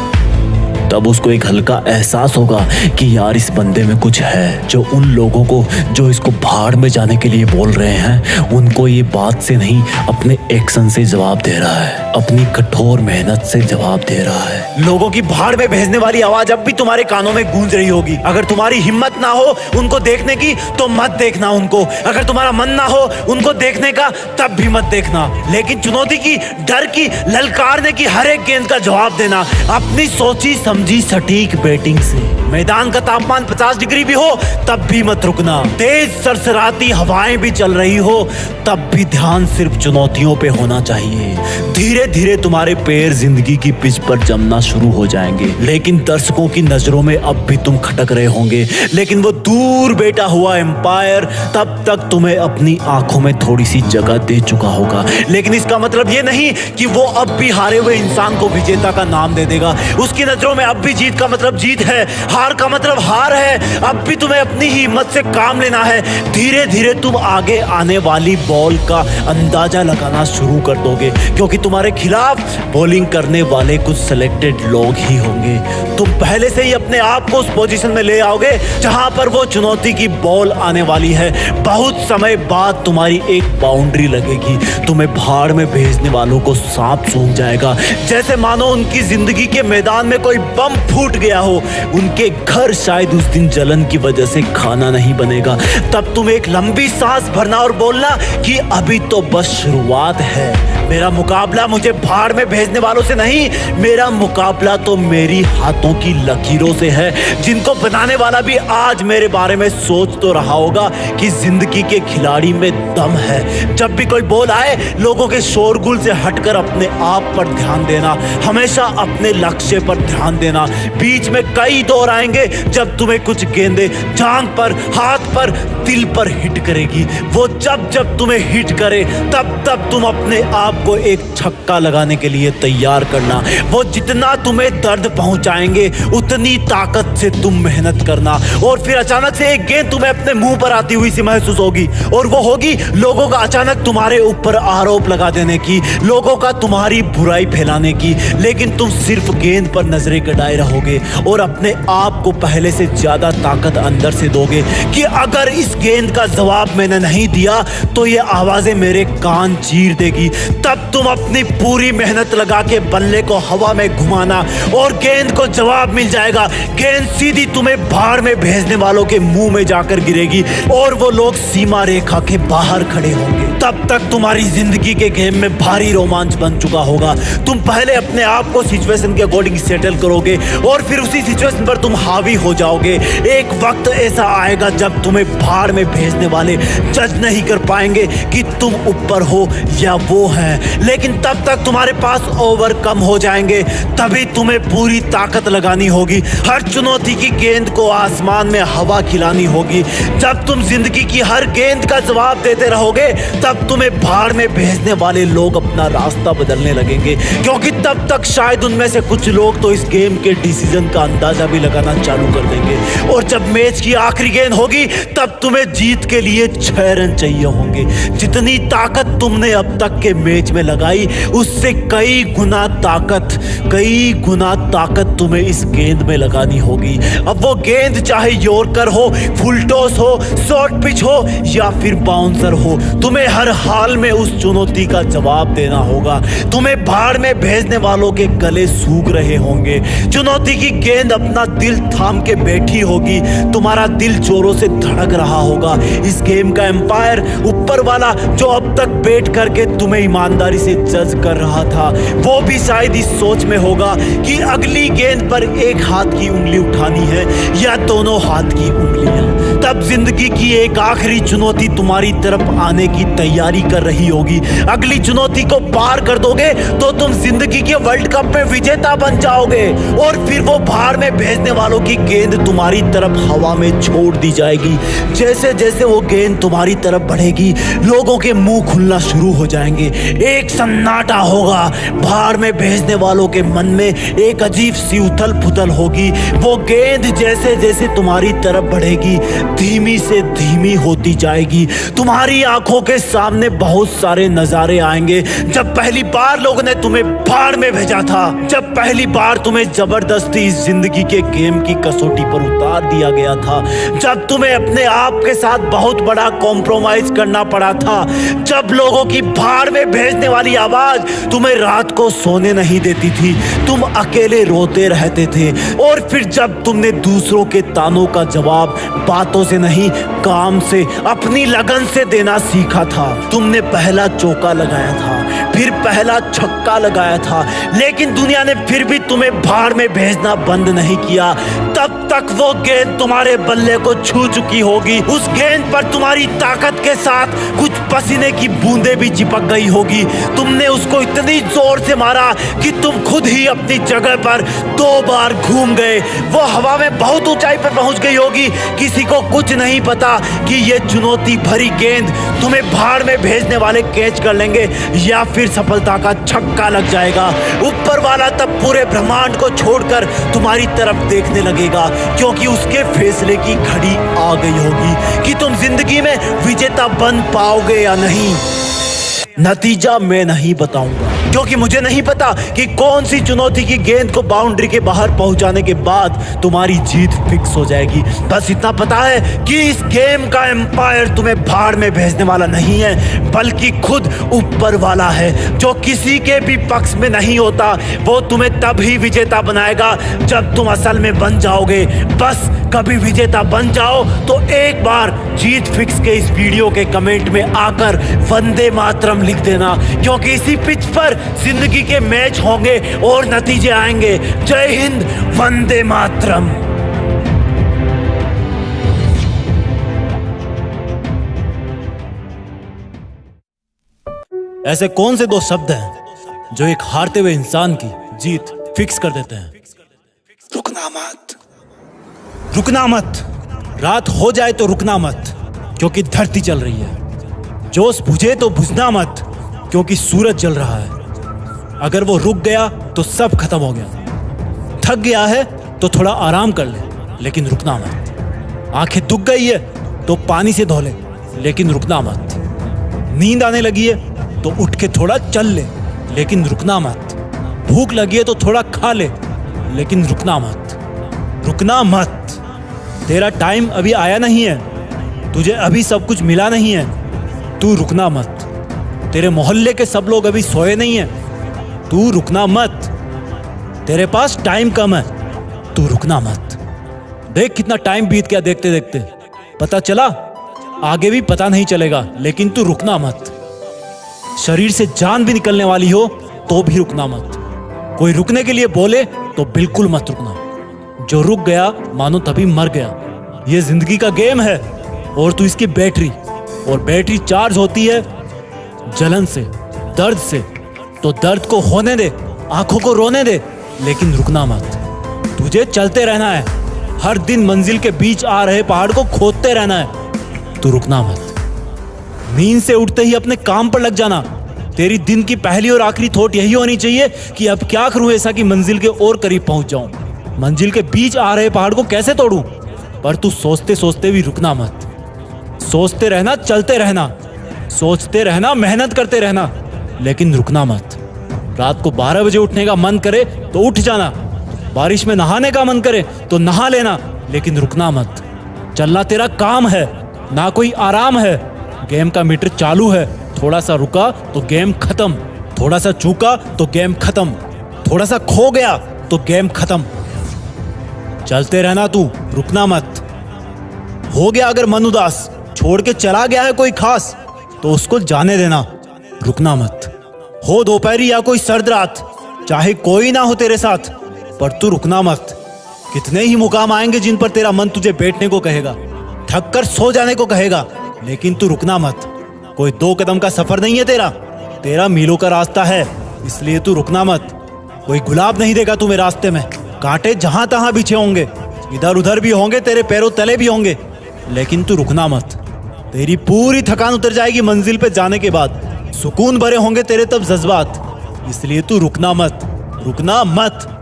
तब उसको एक हल्का एहसास होगा कि यार इस बंदे में कुछ है। जो उन लोगों को जो इसको भाड़ में जाने के लिए बोल रहे हैं, उनको ये बात से नहीं अपने एक्शन से जवाब दे रहा है, अपनी कठोर मेहनत से जवाब दे रहा है। लोगों की भाड़ में भेजने वाली आवाज अब भी तुम्हारे कानों में गूंज रही होगी। अगर तुम्हारी हिम्मत ना हो उनको देखने की तो मत देखना उनको, अगर तुम्हारा मन ना हो उनको देखने का तब भी मत देखना। लेकिन चुनौती की, डर की, ललकारने की हर एक गेंद का जवाब देना अपनी सोची समझी सटीक बैटिंग से। मैदान का तापमान 50 डिग्री भी हो तब भी मत रुकना, तेज सरसराती हवाएं भी चल रही हो तब भी ध्यान सिर्फ चुनौतियों पे होना चाहिए। धीरे धीरे तुम्हारे पैर जिंदगी की पिच पर जमना शुरू हो जाएंगे, लेकिन दर्शकों की नजरों में अब भी तुम खटक रहे होंगे। लेकिन वो दूर बैठा हुआ एम्पायर तब तक तुम्हें अपनी आंखों में थोड़ी सी जगह दे चुका होगा। लेकिन इसका मतलब ये नहीं कि वो अब भी हारे हुए इंसान को विजेता का नाम दे देगा। उसकी नजरों में अब भी जीत का मतलब जीत है, हार का मतलब हार है। अब भी तुम्हें अपनी ही हिम्मत से काम लेना है। धीरे धीरे तुम आगे आने वाली बॉल का अंदाजा लगाना शुरू कर दोगे, क्योंकि तुम्हारे खिलाफ बॉलिंग करने वाले कुछ सिलेक्टेड लोग ही होंगे। तुम पहले से ही अपने आप को उस पोजीशन में ले आओगे जहां पर वो चुनौती की बॉल आने वाली है। बहुत समय बाद तुम्हारी एक बाउंड्री लगेगी, तुम्हें भाड़ में भेजने वालों को सांप सूंघ जाएगा, जैसे मानो उनकी जिंदगी के मैदान में कोई बम फूट गया हो। उनके घर शायद उस दिन जलन की वजह से खाना नहीं बनेगा। तब तुम एक लंबी सांस भरना और बोलना कि अभी तो बस शुरुआत है। मेरा मुकाबला मुझे भाड़ में भेजने वालों से नहीं, मेरा मुकाबला तो मेरी हाथों की लकीरों से है, जिनको बनाने वाला भी आज मेरे बारे में सोच तो रहा होगा कि जिंदगी के खिलाड़ी में दम है। जब भी कोई बॉल आए, लोगों के शोरगुल से हटकर अपने आप पर ध्यान देना, हमेशा अपने लक्ष्य पर ध्यान देना। बीच में कई दौर आएंगे जब तुम्हें कुछ गेंदें जांघ पर, हाथ पर, दिल पर हिट करेगी। वो जब जब तुम्हें हिट करे तब तब तुम अपने आप को एक छक्का लगाने के लिए तैयार करना। वो जितना तुम्हें दर्द पहुंचाएंगे उतनी ताकत से तुम मेहनत करना। और फिर अचानक से एक गेंद तुम्हें अपने मुंह पर आती हुई सी महसूस होगी, और वो होगी लोगों का अचानक तुम्हारे ऊपर आरोप लगा देने की, लोगों का तुम्हारी बुराई फैलाने की। लेकिन तुम सिर्फ गेंद पर नजरें गड़ाए रहोगे और अपने आप को पहले से ज्यादा ताकत अंदर से दोगे कि अगर इस गेंद का जवाब मैंने नहीं दिया तो ये आवाजें मेरे कान चीर देगी। तब तुम अपनी पूरी मेहनत लगा के बल्ले को हवा में घुमाना और गेंद को जवाब मिल जाएगा। गेंद सीधी तुम्हें भाड़ में भेजने वालों के मुंह में जाकर गिरेगी और वो लोग सीमा रेखा के बाहर खड़े होंगे। तब तक तुम्हारी जिंदगी के गेम में भारी रोमांच बन चुका होगा। तुम पहले अपने आप को सिचुएशन के अकॉर्डिंग सेटल करोगे और फिर उसी सिचुएशन पर तुम हावी हो जाओगे। एक वक्त ऐसा आएगा जब तुम्हें भाड़ में भेजने वाले जज नहीं कर पाएंगे कि तुम ऊपर हो या वो है, लेकिन तब तक तुम्हारे पास ओवरकम हो जाएंगे। तभी तुम्हें पूरी ताकत लगानी होगी, हर चुनौती की गेंद को आसमान में हवा खिलानी होगी। जब तुम जिंदगी की हर गेंद का जवाब देते रहोगे तब तुम्हें भाड़ में भेजने वाले लोग अपना रास्ता बदलने लगेंगे, क्योंकि तब तक शायद उनमें से कुछ लोग तो इस गेम के डिसीजन का अंदाजा भी लगाना चालू कर देंगे। और जब मैच की आखिरी गेंद होगी तब तुम्हें जीत के लिए 6 रन चाहिए होंगे। जितनी ताकत तुमने अब तक के मैच में लगाई उससे कई गुना ताकत तुम्हें इस गेंद में लगानी होगी। अब वो गेंद चाहे यॉर्कर हो, फुल टॉस हो, शॉर्ट पिच हो या फिर बाउंसर हो, तुम्हें हर हाल में उस चुनौती का जवाब देना होगा। तुम्हें भाड़ में भेजने वालों के गले सूख रहे होंगे। चुनौती की गेंद अपना दिल थाम के बैठी होगी, तुम्हारा दिल जोरों से धड़क रहा होगा। इस गेम का एम्पायर ऊपर वाला जो अब तक बैठ करके तुम्हें ईमानदारी से जज कर रहा था, वो भी शायद इस सोच में होगा कि अगली गेंद पर एक हाथ की उंगली उठानी है या दोनों हाथ की उंगलियां। तब जिंदगी की एक आखिरी चुनौती तुम्हारी तरफ आने की तैयारी कर रही होगी। अगली चुनौती को पार कर दोगे तो तुम जिंदगी के वर्ल्ड कप में विजेता बन जाओगे और फिर वो भाड़ में भेजने वालों की गेंद तुम्हारी तरफ हवा में छोड़ दी जाएगी। जैसे जैसे वो गेंद तुम्हारी तरफ बढ़ेगी लोगों के मुंह खुलना शुरू हो जाएंगे, एक सन्नाटा होगा। भाड़ में भेजने वालों के मन में एक अजीब सी उथल पुथल होगी। वो गेंद जैसे जैसे तुम्हारी तरफ बढ़ेगी धीमी से धीमी होती जाएगी। तुम्हारी आंखों के सामने बहुत सारे नजारे आएंगे। जब पहली बार लोगों ने तुम्हें भाड़ में भेजा था, जब पहली बार तुम्हें जबरदस्ती इस जिंदगी के गेम की कसौटी पर उतार दिया गया था, जब तुम्हें अपने आप के साथ बहुत बड़ा कॉम्प्रोमाइज करना पड़ा था, जब लोगों की भाड़ में भेजने वाली आवाज तुम्हें रात को सोने नहीं देती थी, तुम अकेले रोते रहते थे। और फिर जब तुमने दूसरों के तानों का जवाब बातों से नहीं काम से, अपनी लगन से देना सीखा था। तुमने पहला चौका लगाया था, फिर पहला छक्का लगाया था, लेकिन दुनिया ने फिर भी तुम्हें भाड़ में भेजना बंद नहीं किया। तब तक वो गेंद तुम्हारे बल्ले को छू चुकी होगी। उस गेंद पर तुम्हारी ताकत के साथ कुछ पसीने की बूंदें भी चिपक गई होगी। तुमने उसको इतनी जोर से मारा कि तुम खुद ही अपनी जगह पर 2 बार घूम गए। वो हवा में बहुत ऊंचाई पर पहुंच गई होगी। किसी को कुछ नहीं पता कि ये चुनौती भरी गेंद तुम्हें भाड़ में भेजने वाले कैच कर लेंगे या फिर सफलता का छक्का लग जाएगा। ऊपर वाला तब पूरे ब्रह्मांड को छोड़कर तुम्हारी तरफ देखने लगेगा, क्योंकि उसके फैसले की घड़ी आ गई होगी कि तुम जिंदगी में विजेता बन पाओगे या नहीं। नतीजा मैं नहीं बताऊंगा, क्योंकि मुझे नहीं पता कि कौन सी चुनौती की गेंद को बाउंड्री के बाहर पहुंचाने के बाद तुम्हारी जीत फिक्स हो जाएगी। बस इतना पता है कि इस गेम का एम्पायर तुम्हें भाड़ में भेजने वाला नहीं है, बल्कि खुद ऊपर वाला है, जो किसी के भी पक्ष में नहीं होता। वो तुम्हें तभी विजेता बनाएगा जब तुम असल में बन जाओगे। बस कभी विजेता बन जाओ तो एक बार जीत फिक्स के इस वीडियो के कमेंट में आकर वंदे मातरम लिख देना, क्योंकि इसी पिच पर जिंदगी के मैच होंगे और नतीजे आएंगे। जय हिंद, वंदे मातरम। ऐसे कौन से दो शब्द हैं जो एक हारते हुए इंसान की जीत फिक्स कर देते हैं? रुकना मत, रुकना मत। रात हो जाए तो रुकना मत, क्योंकि धरती चल रही है। जोश बुझे तो बुझना मत, क्योंकि सूरज जल रहा है। अगर वो रुक गया तो सब खत्म हो गया। थक गया है तो थोड़ा आराम कर ले, लेकिन रुकना मत। आंखें दुख गई है तो पानी से धो ले, लेकिन रुकना मत। नींद आने लगी है तो उठ के थोड़ा चल ले, लेकिन रुकना मत। भूख लगी है तो थोड़ा खा ले, लेकिन रुकना मत। रुकना मत। तेरा टाइम अभी आया नहीं है, तुझे अभी सब कुछ मिला नहीं है, तू रुकना मत। तेरे मोहल्ले के सब लोग अभी सोए नहीं हैं, तू रुकना मत। तेरे पास टाइम कम है, तू रुकना मत। देख कितना टाइम बीत गया देखते देखते, पता चला? आगे भी पता नहीं चलेगा, लेकिन तू रुकना मत। शरीर से जान भी निकलने वाली हो तो भी रुकना मत। कोई रुकने के लिए बोले तो बिल्कुल मत रुकना। जो रुक गया मानो तभी मर गया। ये जिंदगी का गेम है और तू इसकी बैटरी, और बैटरी चार्ज होती है जलन से, दर्द से। तो दर्द को होने दे, आंखों को रोने दे, लेकिन रुकना मत। तुझे चलते रहना है। हर दिन मंजिल के बीच आ रहे पहाड़ को खोदते रहना है। तू रुकना मत। नींद से उठते ही अपने काम पर लग जाना। तेरी दिन की पहली और आखिरी थॉट यही होनी चाहिए कि अब क्या करूं ऐसा कि मंजिल के और करीब पहुंच जाऊं। मंजिल के बीच आ रहे पहाड़ को कैसे तोड़ूं? पर तू सोचते सोचते भी रुकना मत। सोचते रहना, चलते रहना, सोचते रहना, मेहनत करते रहना, लेकिन रुकना मत। रात को 12 बजे उठने का मन करे तो उठ जाना। बारिश में नहाने का मन करे तो नहा लेना, लेकिन रुकना मत। चलना तेरा काम है, ना कोई आराम है। गेम का मीटर चालू है, थोड़ा सा रुका तो गेम खत्म, थोड़ा सा चूका तो गेम खत्म, थोड़ा सा खो गया तो गेम खत्म। चलते रहना तू, रुकना मत। हो गया अगर मन उदास, छोड़ के चला गया है कोई खास, तो उसको जाने देना, रुकना मत। हो दोपहरी या कोई सर्द रात, चाहे कोई ना हो तेरे साथ, पर तू रुकना मत। कितने ही मुकाम आएंगे जिन पर तेरा मन तुझे बैठने को कहेगा, थक कर सो जाने को कहेगा, लेकिन तू रुकना मत। कोई 2 कदम का सफर नहीं है तेरा मीलों का रास्ता है, इसलिए तू रुकना मत। कोई गुलाब नहीं देगा तुम्हें रास्ते में, कांटे जहां तहां बिछे होंगे, इधर उधर भी होंगे, तेरे पैरों तले भी होंगे, लेकिन तू रुकना मत। तेरी पूरी थकान उतर जाएगी मंजिल पे जाने के बाद, सुकून भरे होंगे तेरे तब जज्बात, इसलिए तू रुकना मत। रुकना मत।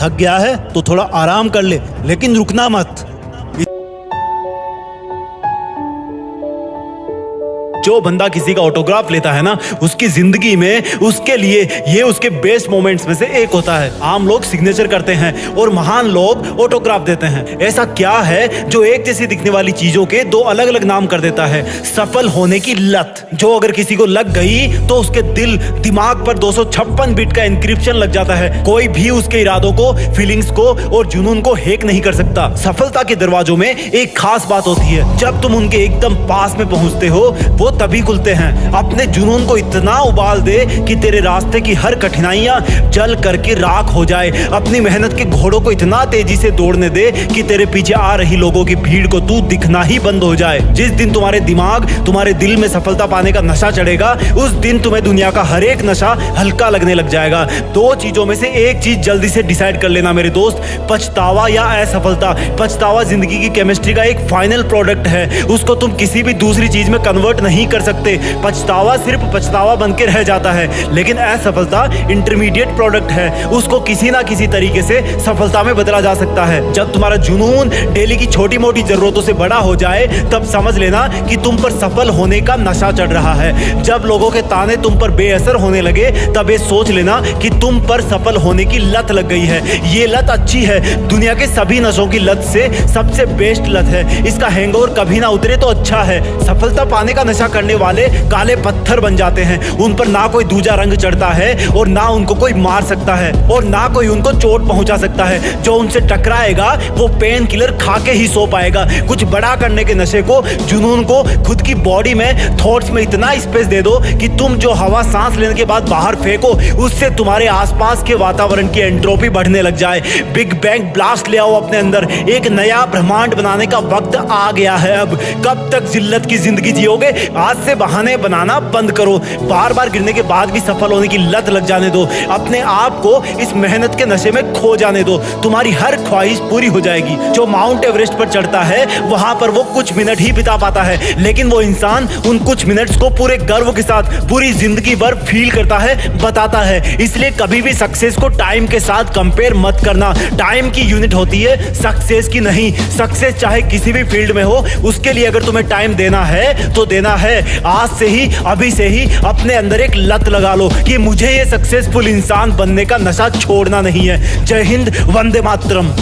थक गया है तो थोड़ा आराम कर ले, लेकिन रुकना मत। जो बंदा किसी का ऑटोग्राफ लेता है ना, उसकी जिंदगी में उसके लिए ये उसके बेस्ट मोमेंट्स में से एक होता है। आम लोग सिग्नेचर करते हैं और महान लोग ऑटोग्राफ देते हैं। ऐसा क्या है जो एक जैसी दिखने वाली चीजों के 2 अलग अलग नाम कर देता है? सफल होने की लत, जो अगर किसी को लग गई तो उसके दिल दिमाग पर 256 बिट का इंक्रिप्शन लग जाता है। कोई भी उसके इरादों को, फीलिंग्स को और जुनून को हैक नहीं कर सकता। सफलता के दरवाजों में एक खास बात होती है, जब तुम उनके एकदम पास में पहुंचते हो वो तभी खुलते हैं। अपने जुनून को इतना उबाल दे कि तेरे रास्ते की हर कठिनाइयां जल करके राख हो जाए। अपनी मेहनत के घोड़ों को इतना तेजी से दौड़ने दे कि तेरे पीछे आ रही लोगों की भीड़ को तू दिखना ही बंद हो जाए। जिस दिन तुम्हारे दिमाग, तुम्हारे दिल में सफलता पाने का नशा चढ़ेगा, उस दिन तुम्हें दुनिया का हर एक नशा हल्का लगने लग जाएगा। 2 चीजों में से एक चीज जल्दी से डिसाइड कर लेना मेरे दोस्त, पछतावा या असफलता। पछतावा जिंदगी की केमिस्ट्री का एक फाइनल प्रोडक्ट है, उसको तुम किसी भी दूसरी चीज में कन्वर्ट नहीं नहीं कर सकते। पछतावा सिर्फ पछतावा बन के रह जाता है, लेकिन असफलता इंटरमीडिएट प्रोडक्ट है, उसको किसी ना किसी तरीके से सफलता में बदला जा सकता है। जब तुम्हारा जुनून डेली की छोटी मोटी जरूरतों से बड़ा हो जाए, तब समझ लेना कि तुम पर सफल होने का नशा चढ़ रहा है। जब लोगों के ताने तुम पर बेअसर होने लगे, तब ये सोच लेना कि तुम पर सफल होने की लत लग गई है। ये लत अच्छी है, दुनिया के सभी नशों की लत से सबसे बेस्ट लत है। इसका हैंगओवर कभी ना उतरे तो अच्छा है। सफलता पाने का नशा करने वाले काले पत्थर बन जाते हैं। उन पर ना कोई दूजा रंग चढ़ता है और ना उनको कोई मार सकता है और ना कोई उनको चोट पहुंचा सकता है। जो उनसे टकराएगा वो पेन किलर खा के ही सो पाएगा। कुछ बड़ा करने के नशे को, जुनून को खुद की बॉडी में, थॉट्स में इतना स्पेस दे दो कि तुम जो हवा सांस लेने के बाद बाहर फेंको, उससे तुम्हारे आसपास के वातावरण की एंट्रोपी बढ़ने लग जाए। बिग बैंग ब्लास्ट ले आओ अपने अंदर। एक नया ब्रह्मांड बनाने का वक्त आ गया है। अब कब तक जिल्लत की जिंदगी जियोगे? आज से बहाने बनाना बंद करो। बार बार गिरने के बाद भी सफल होने की लत लग जाने दो। अपने आप को इस मेहनत के नशे में खो जाने दो। तुम्हारी हर ख्वाहिश पूरी हो जाएगी। जो माउंट एवरेस्ट पर चढ़ता है, वहां पर वो कुछ मिनट ही बिता पाता है, लेकिन वो इंसान उन कुछ मिनट्स को पूरे गर्व के साथ पूरी जिंदगी भर फील करता है, बताता है। इसलिए कभी भी सक्सेस को टाइम के साथ कंपेयर मत करना। टाइम की यूनिट होती है, सक्सेस की नहीं। सक्सेस चाहे किसी भी फील्ड में हो, उसके लिए अगर तुम्हें टाइम देना है तो देना है। आज से ही, अभी से ही अपने अंदर एक लत लगा लो कि मुझे ये सक्सेसफुल इंसान बनने का नशा छोड़ना नहीं है। जय हिंद, वंदे मातरम।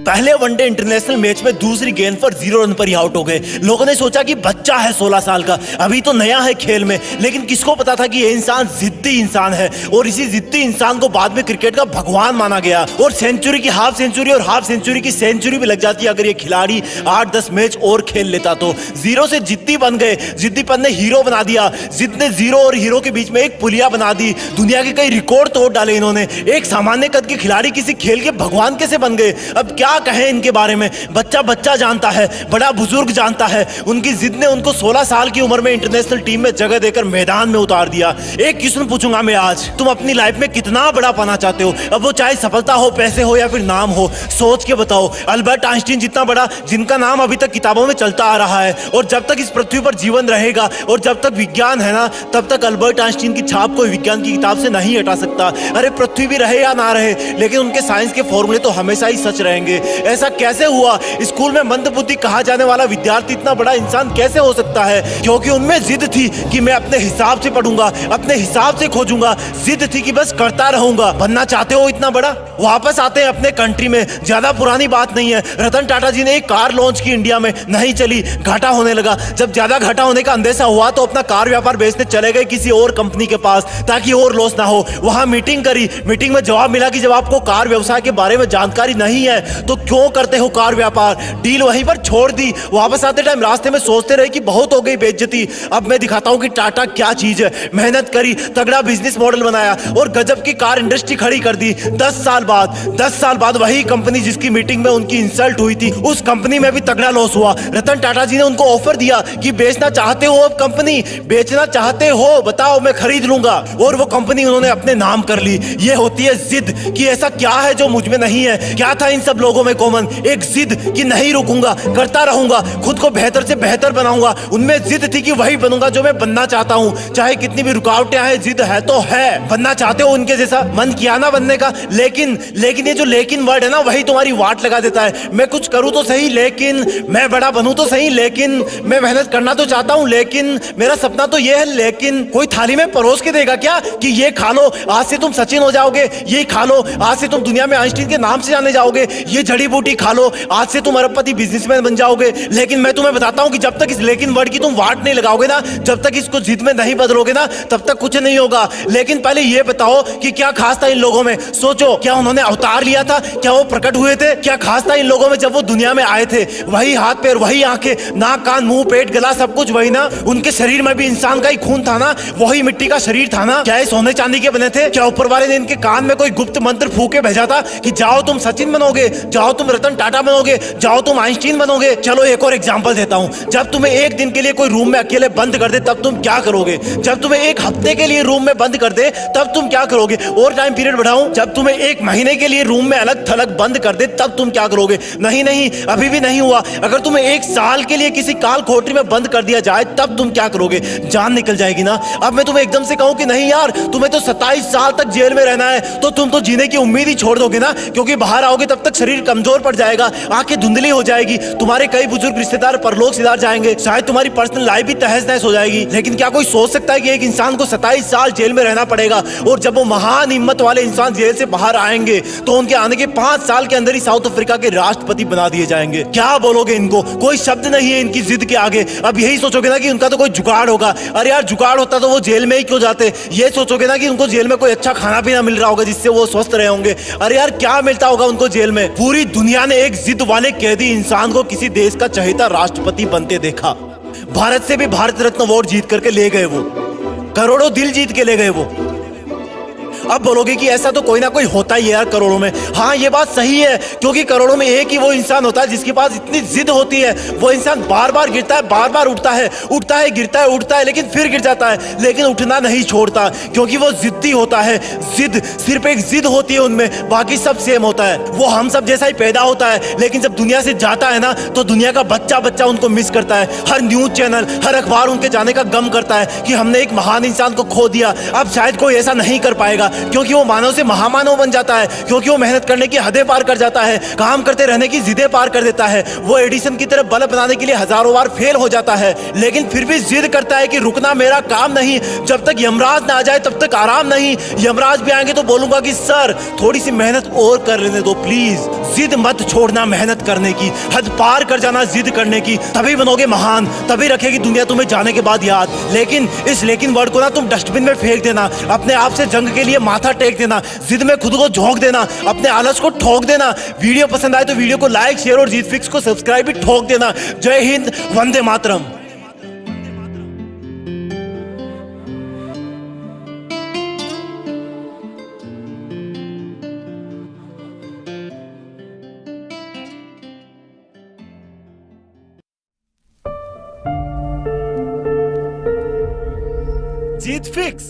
पहले वनडे इंटरनेशनल मैच में दूसरी गेंद पर 0 रन पर ही आउट हो गए। लोगों ने सोचा कि बच्चा है 16 साल का, अभी तो नया है खेल में, लेकिन किसको पता था कि ये इंसान जिद्दी इंसान है और इसी जिद्दी इंसान को बाद में क्रिकेट का भगवान माना गया। और सेंचुरी की हाफ सेंचुरी और हाफ सेंचुरी की सेंचुरी भी लग जाती अगर ये खिलाड़ी 8-10 मैच और खेल लेता तो। जीरो से जिद्दी बन गए। जिद्दीपन ने हीरो बना दिया। जिद ने जीरो और हीरो के बीच में एक पुलिया बना दी। दुनिया के कई रिकॉर्ड तोड़ डाले इन्होंने। एक सामान्य कद के खिलाड़ी किसी खेल के भगवान कैसे बन गए? अब क्या कहें इनके बारे में। बच्चा जानता है, बड़ा बुजुर्ग जानता है। उनकी जिद ने उनको 16 साल की उम्र में इंटरनेशनल टीम में जगह देकर मैदान में उतार दिया। एक क्वेश्चन पूछूंगा मैं आज, तुम अपनी लाइफ में कितना बड़ा पाना चाहते हो? अब वो चाहे सफलता हो, पैसे हो या फिर नाम हो, सोच के बताओ। अल्बर्ट आइंस्टीन जितना बड़ा, जिनका नाम अभी तक किताबों में चलता आ रहा है, और जब तक इस पृथ्वी पर जीवन रहेगा और जब तक विज्ञान है ना, तब तक अल्बर्ट आइंस्टीन की छाप कोई विज्ञान की किताब से नहीं हटा सकता। अरे पृथ्वी भी रहे या ना रहे, लेकिन उनके साइंस के फॉर्मूले तो हमेशा ही सच रहेंगे। ऐसा कैसे हुआ? स्कूल में मंदबुद्धि कहा जाने वाला विद्यार्थी इतना बड़ा इंसान कैसे हो सकता है? क्योंकि उनमें जिद थी कि मैं अपने हिसाब से पढ़ूंगा, अपने हिसाब से खोजूंगा। जिद थी कि बस करता रहूंगा। बनना चाहते हो इतना बड़ा? वापस आते हैं अपने कंट्री में। ज्यादा पुरानी बात नहीं है। रतन टाटा जी ने एक कार लॉन्च की इंडिया में, नहीं चली, घाटा होने लगा। जब ज्यादा घाटा होने का अंदेशा हुआ तो अपना कार व्यापार बेचने चले गए किसी और कंपनी के पास ताकि और लॉस ना हो। वहां मीटिंग करी। मीटिंग में जवाब मिला कि जब आपको कार व्यवसाय के बारे में जानकारी नहीं है तो क्यों करते हो कार व्यापार? डील वहीं पर छोड़ दी। वापस आते टाइम रास्ते में सोचते रहे कि बहुत हो गई बेइज्जती, अब मैं दिखाता हूं कि टाटा क्या चीज है। मेहनत करी, तगड़ा बिजनेस मॉडल बनाया और गजब की कार इंडस्ट्री खड़ी कर दी। 10 साल बाद वही कंपनी जिसकी मीटिंग में उनकी इंसल्ट हुई थी, उस कंपनी में भी तगड़ा लॉस हुआ। रतन टाटा जी ने उनको ऑफर दिया कि बेचना चाहते हो? अब कंपनी बेचना चाहते हो? बताओ, मैं खरीद लूंगा। और वो कंपनी उन्होंने अपने नाम कर ली। ये होती है जिद कि ऐसा क्या है जो मुझ में नहीं है। क्या था इन सब लोगों में कॉमन? एक जिद कि नहीं रुकूंगा, करता रहूंगा, खुद को बेहतर से बेहतर बनाऊंगा। उनमें जिद थी कि वही बनूंगा जो मैं बनना चाहता हूं, चाहे कितनी भी रुकावटें आए। जिद है तो है। बनना चाहते हो उनके जैसा? मन किया ना बनने का, लेकिन ये जो लेकिन वर्ड है ना, वही तुम्हारी वाट लगा देता है। मैं कुछ करूं तो सही, लेकिन मैं बड़ा बनूं तो सही, लेकिन मैं मेहनत करना तो चाहता हूं, लेकिन मेरा सपना तो ये है, लेकिन कोई थाली में परोस के देगा क्या कि ये खा लो, आज से तुम सचिन हो जाओगे, ये खा लो, आज से तुम दुनिया में आइंस्टीन के नाम से जाने जाओगे, ये जड़ी बूटी खा लो, आज से तुम अरबपति बिजनेसमैन बन जाओगे। लेकिन मैं तुम्हें बताता हूं कि जब तक इस लेकिन वर्ड की तुम वाट नहीं लगाओगे ना, जब तक इसको जिद में नहीं बदलोगे ना, तब तक कुछ नहीं होगा। लेकिन पहले ये बताओ कि क्या खास था इन लोगों में? सोचो, क्या उन्होंने अवतार लिया था? क्या वो प्रकट हुए थे? क्या खास था इन लोगों में जब वो दुनिया में आए थे? वही हाथ पैर, वही आंखें, नाक कान मुंह पेट गला सब कुछ वही ना। उनके शरीर में भी इंसान का ही खून था ना, वही मिट्टी का शरीर था ना। क्या ये सोने चांदी के बने थे? क्या ऊपर वाले ने इनके कान में कोई गुप्त मंत्र फूके भेजा था कि जाओ तुम सचिन बनोगे, जाओ जाओ तुम रतन टाटा बनोगे, जाओ तुम आइंस्टीन बनोगे। चलो एक और एग्जांपल देता हूं, जब तुम्हें एक दिन के लिए कोई रूम में अकेले बंद कर दे तब तुम क्या करोगे? जब तुम्हें एक हफ्ते के लिए रूम में बंद कर दे तब तुम क्या करोगे? और टाइम पीरियड बढ़ाऊं, जब तुम्हें एक महीने के लिए रूम में अलग थलग बंद कर दे तब तुम क्या करोगे? नहीं नहीं, अभी भी नहीं हुआ। अगर तुम्हें एक साल के लिए किसी काल कोठरी में बंद कर दिया जाए तब तुम क्या करोगे? जान निकल जाएगी ना। अब मैं तुम्हें एकदम से कहूं कि नहीं यार, तुम्हें तो 27 साल तक जेल में रहना है, तो तुम तो जीने की उम्मीद ही छोड़ दोगे ना, क्योंकि बाहर आओगे तब तक शरीर कमजोर पड़ जाएगा, आंखें धुंधली हो जाएगी, तुम्हारे कई बुजुर्ग रिश्तेदार परलोक सिधार जाएंगे, शायद तुम्हारी पर्सनल लाइफ भी तहस नहस हो जाएगी। लेकिन क्या कोई सोच सकता है कि एक इंसान को 27 साल जेल में रहना पड़ेगा, और जब वो महान हिम्मत वाले इंसान जेल से बाहर आएंगे तो उनके आने के 5 साल के अंदर ही साउथ अफ्रीका के राष्ट्रपति बना दिए जाएंगे? क्या बोलोगे इनको? कोई शब्द नहीं है इनकी जिद के आगे। अब यही सोचोगे ना कि उनका तो कोई जुगाड़ होगा। अरे यार, जुगाड़ होता तो वो जेल में ही क्यों जाते? ये सोचोगे ना कि उनको जेल में कोई अच्छा खाना पीना मिल रहा होगा जिससे वो स्वस्थ रहे होंगे। अरे यार, क्या मिलता होगा उनको जेल में? पूरी दुनिया ने एक जिद वाले कैदी इंसान को किसी देश का चहेता राष्ट्रपति बनते देखा। भारत से भी भारत रत्न अवार्ड जीत करके ले गए वो, करोड़ों दिल जीत के ले गए वो। अब बोलोगे कि ऐसा तो कोई ना कोई होता ही है यार करोड़ों में। हाँ, ये बात सही है, क्योंकि करोड़ों में एक ही वो इंसान होता है जिसके पास इतनी जिद होती है। वो इंसान बार बार गिरता है, बार बार उठता है, उठता है, गिरता है, उठता है, लेकिन फिर गिर जाता है, लेकिन उठना नहीं छोड़ता, क्योंकि वो जिद्दी होता है। जिद, सिर्फ एक जिद होती है उनमें, बाकी सब सेम होता है। वो हम सब जैसा ही पैदा होता है, लेकिन जब दुनिया से जाता है ना तो दुनिया का बच्चा बच्चा उनको मिस करता है। हर न्यूज चैनल, हर अखबार उनके जाने का गम करता है कि हमने एक महान इंसान को खो दिया। अब शायद कोई ऐसा नहीं कर पाएगा, क्योंकि वो मानव से महामानव बन जाता है, क्योंकि वो मेहनत करने की हदें पार कर जाता है, काम करते रहने की जिदें पार कर देता है। वो एडिसन की तरह बल्ब बनाने के लिए हजारों बार फेल हो जाता है, लेकिन फिर भी जिद करता है कि रुकना मेरा काम नहीं, जब तक यमराज ना आ जाए तब तक आराम नहीं। यमराज भी आएंगे तो बोलूंगा कि सर थोड़ी सी मेहनत और कर लेने दो प्लीज। जिद मत छोड़ना मेहनत करने की, हद पार कर जाना जिद करने की, तभी बनोगे महान, तभी रखेगी दुनिया तुम्हें जाने के बाद याद। लेकिन इस लेकिन वर्ड को ना तुम डस्टबिन में फेंक देना, अपने आप से जंग के लिए माथा टेक देना, जिद में खुद को झोंक देना, अपने आलस को ठोक देना। वीडियो पसंद आए तो वीडियो को लाइक, शेयर और जीत फिक्स को सब्सक्राइब भी ठोक देना। जय हिंद, वंदे मातरम। जीत फिक्स।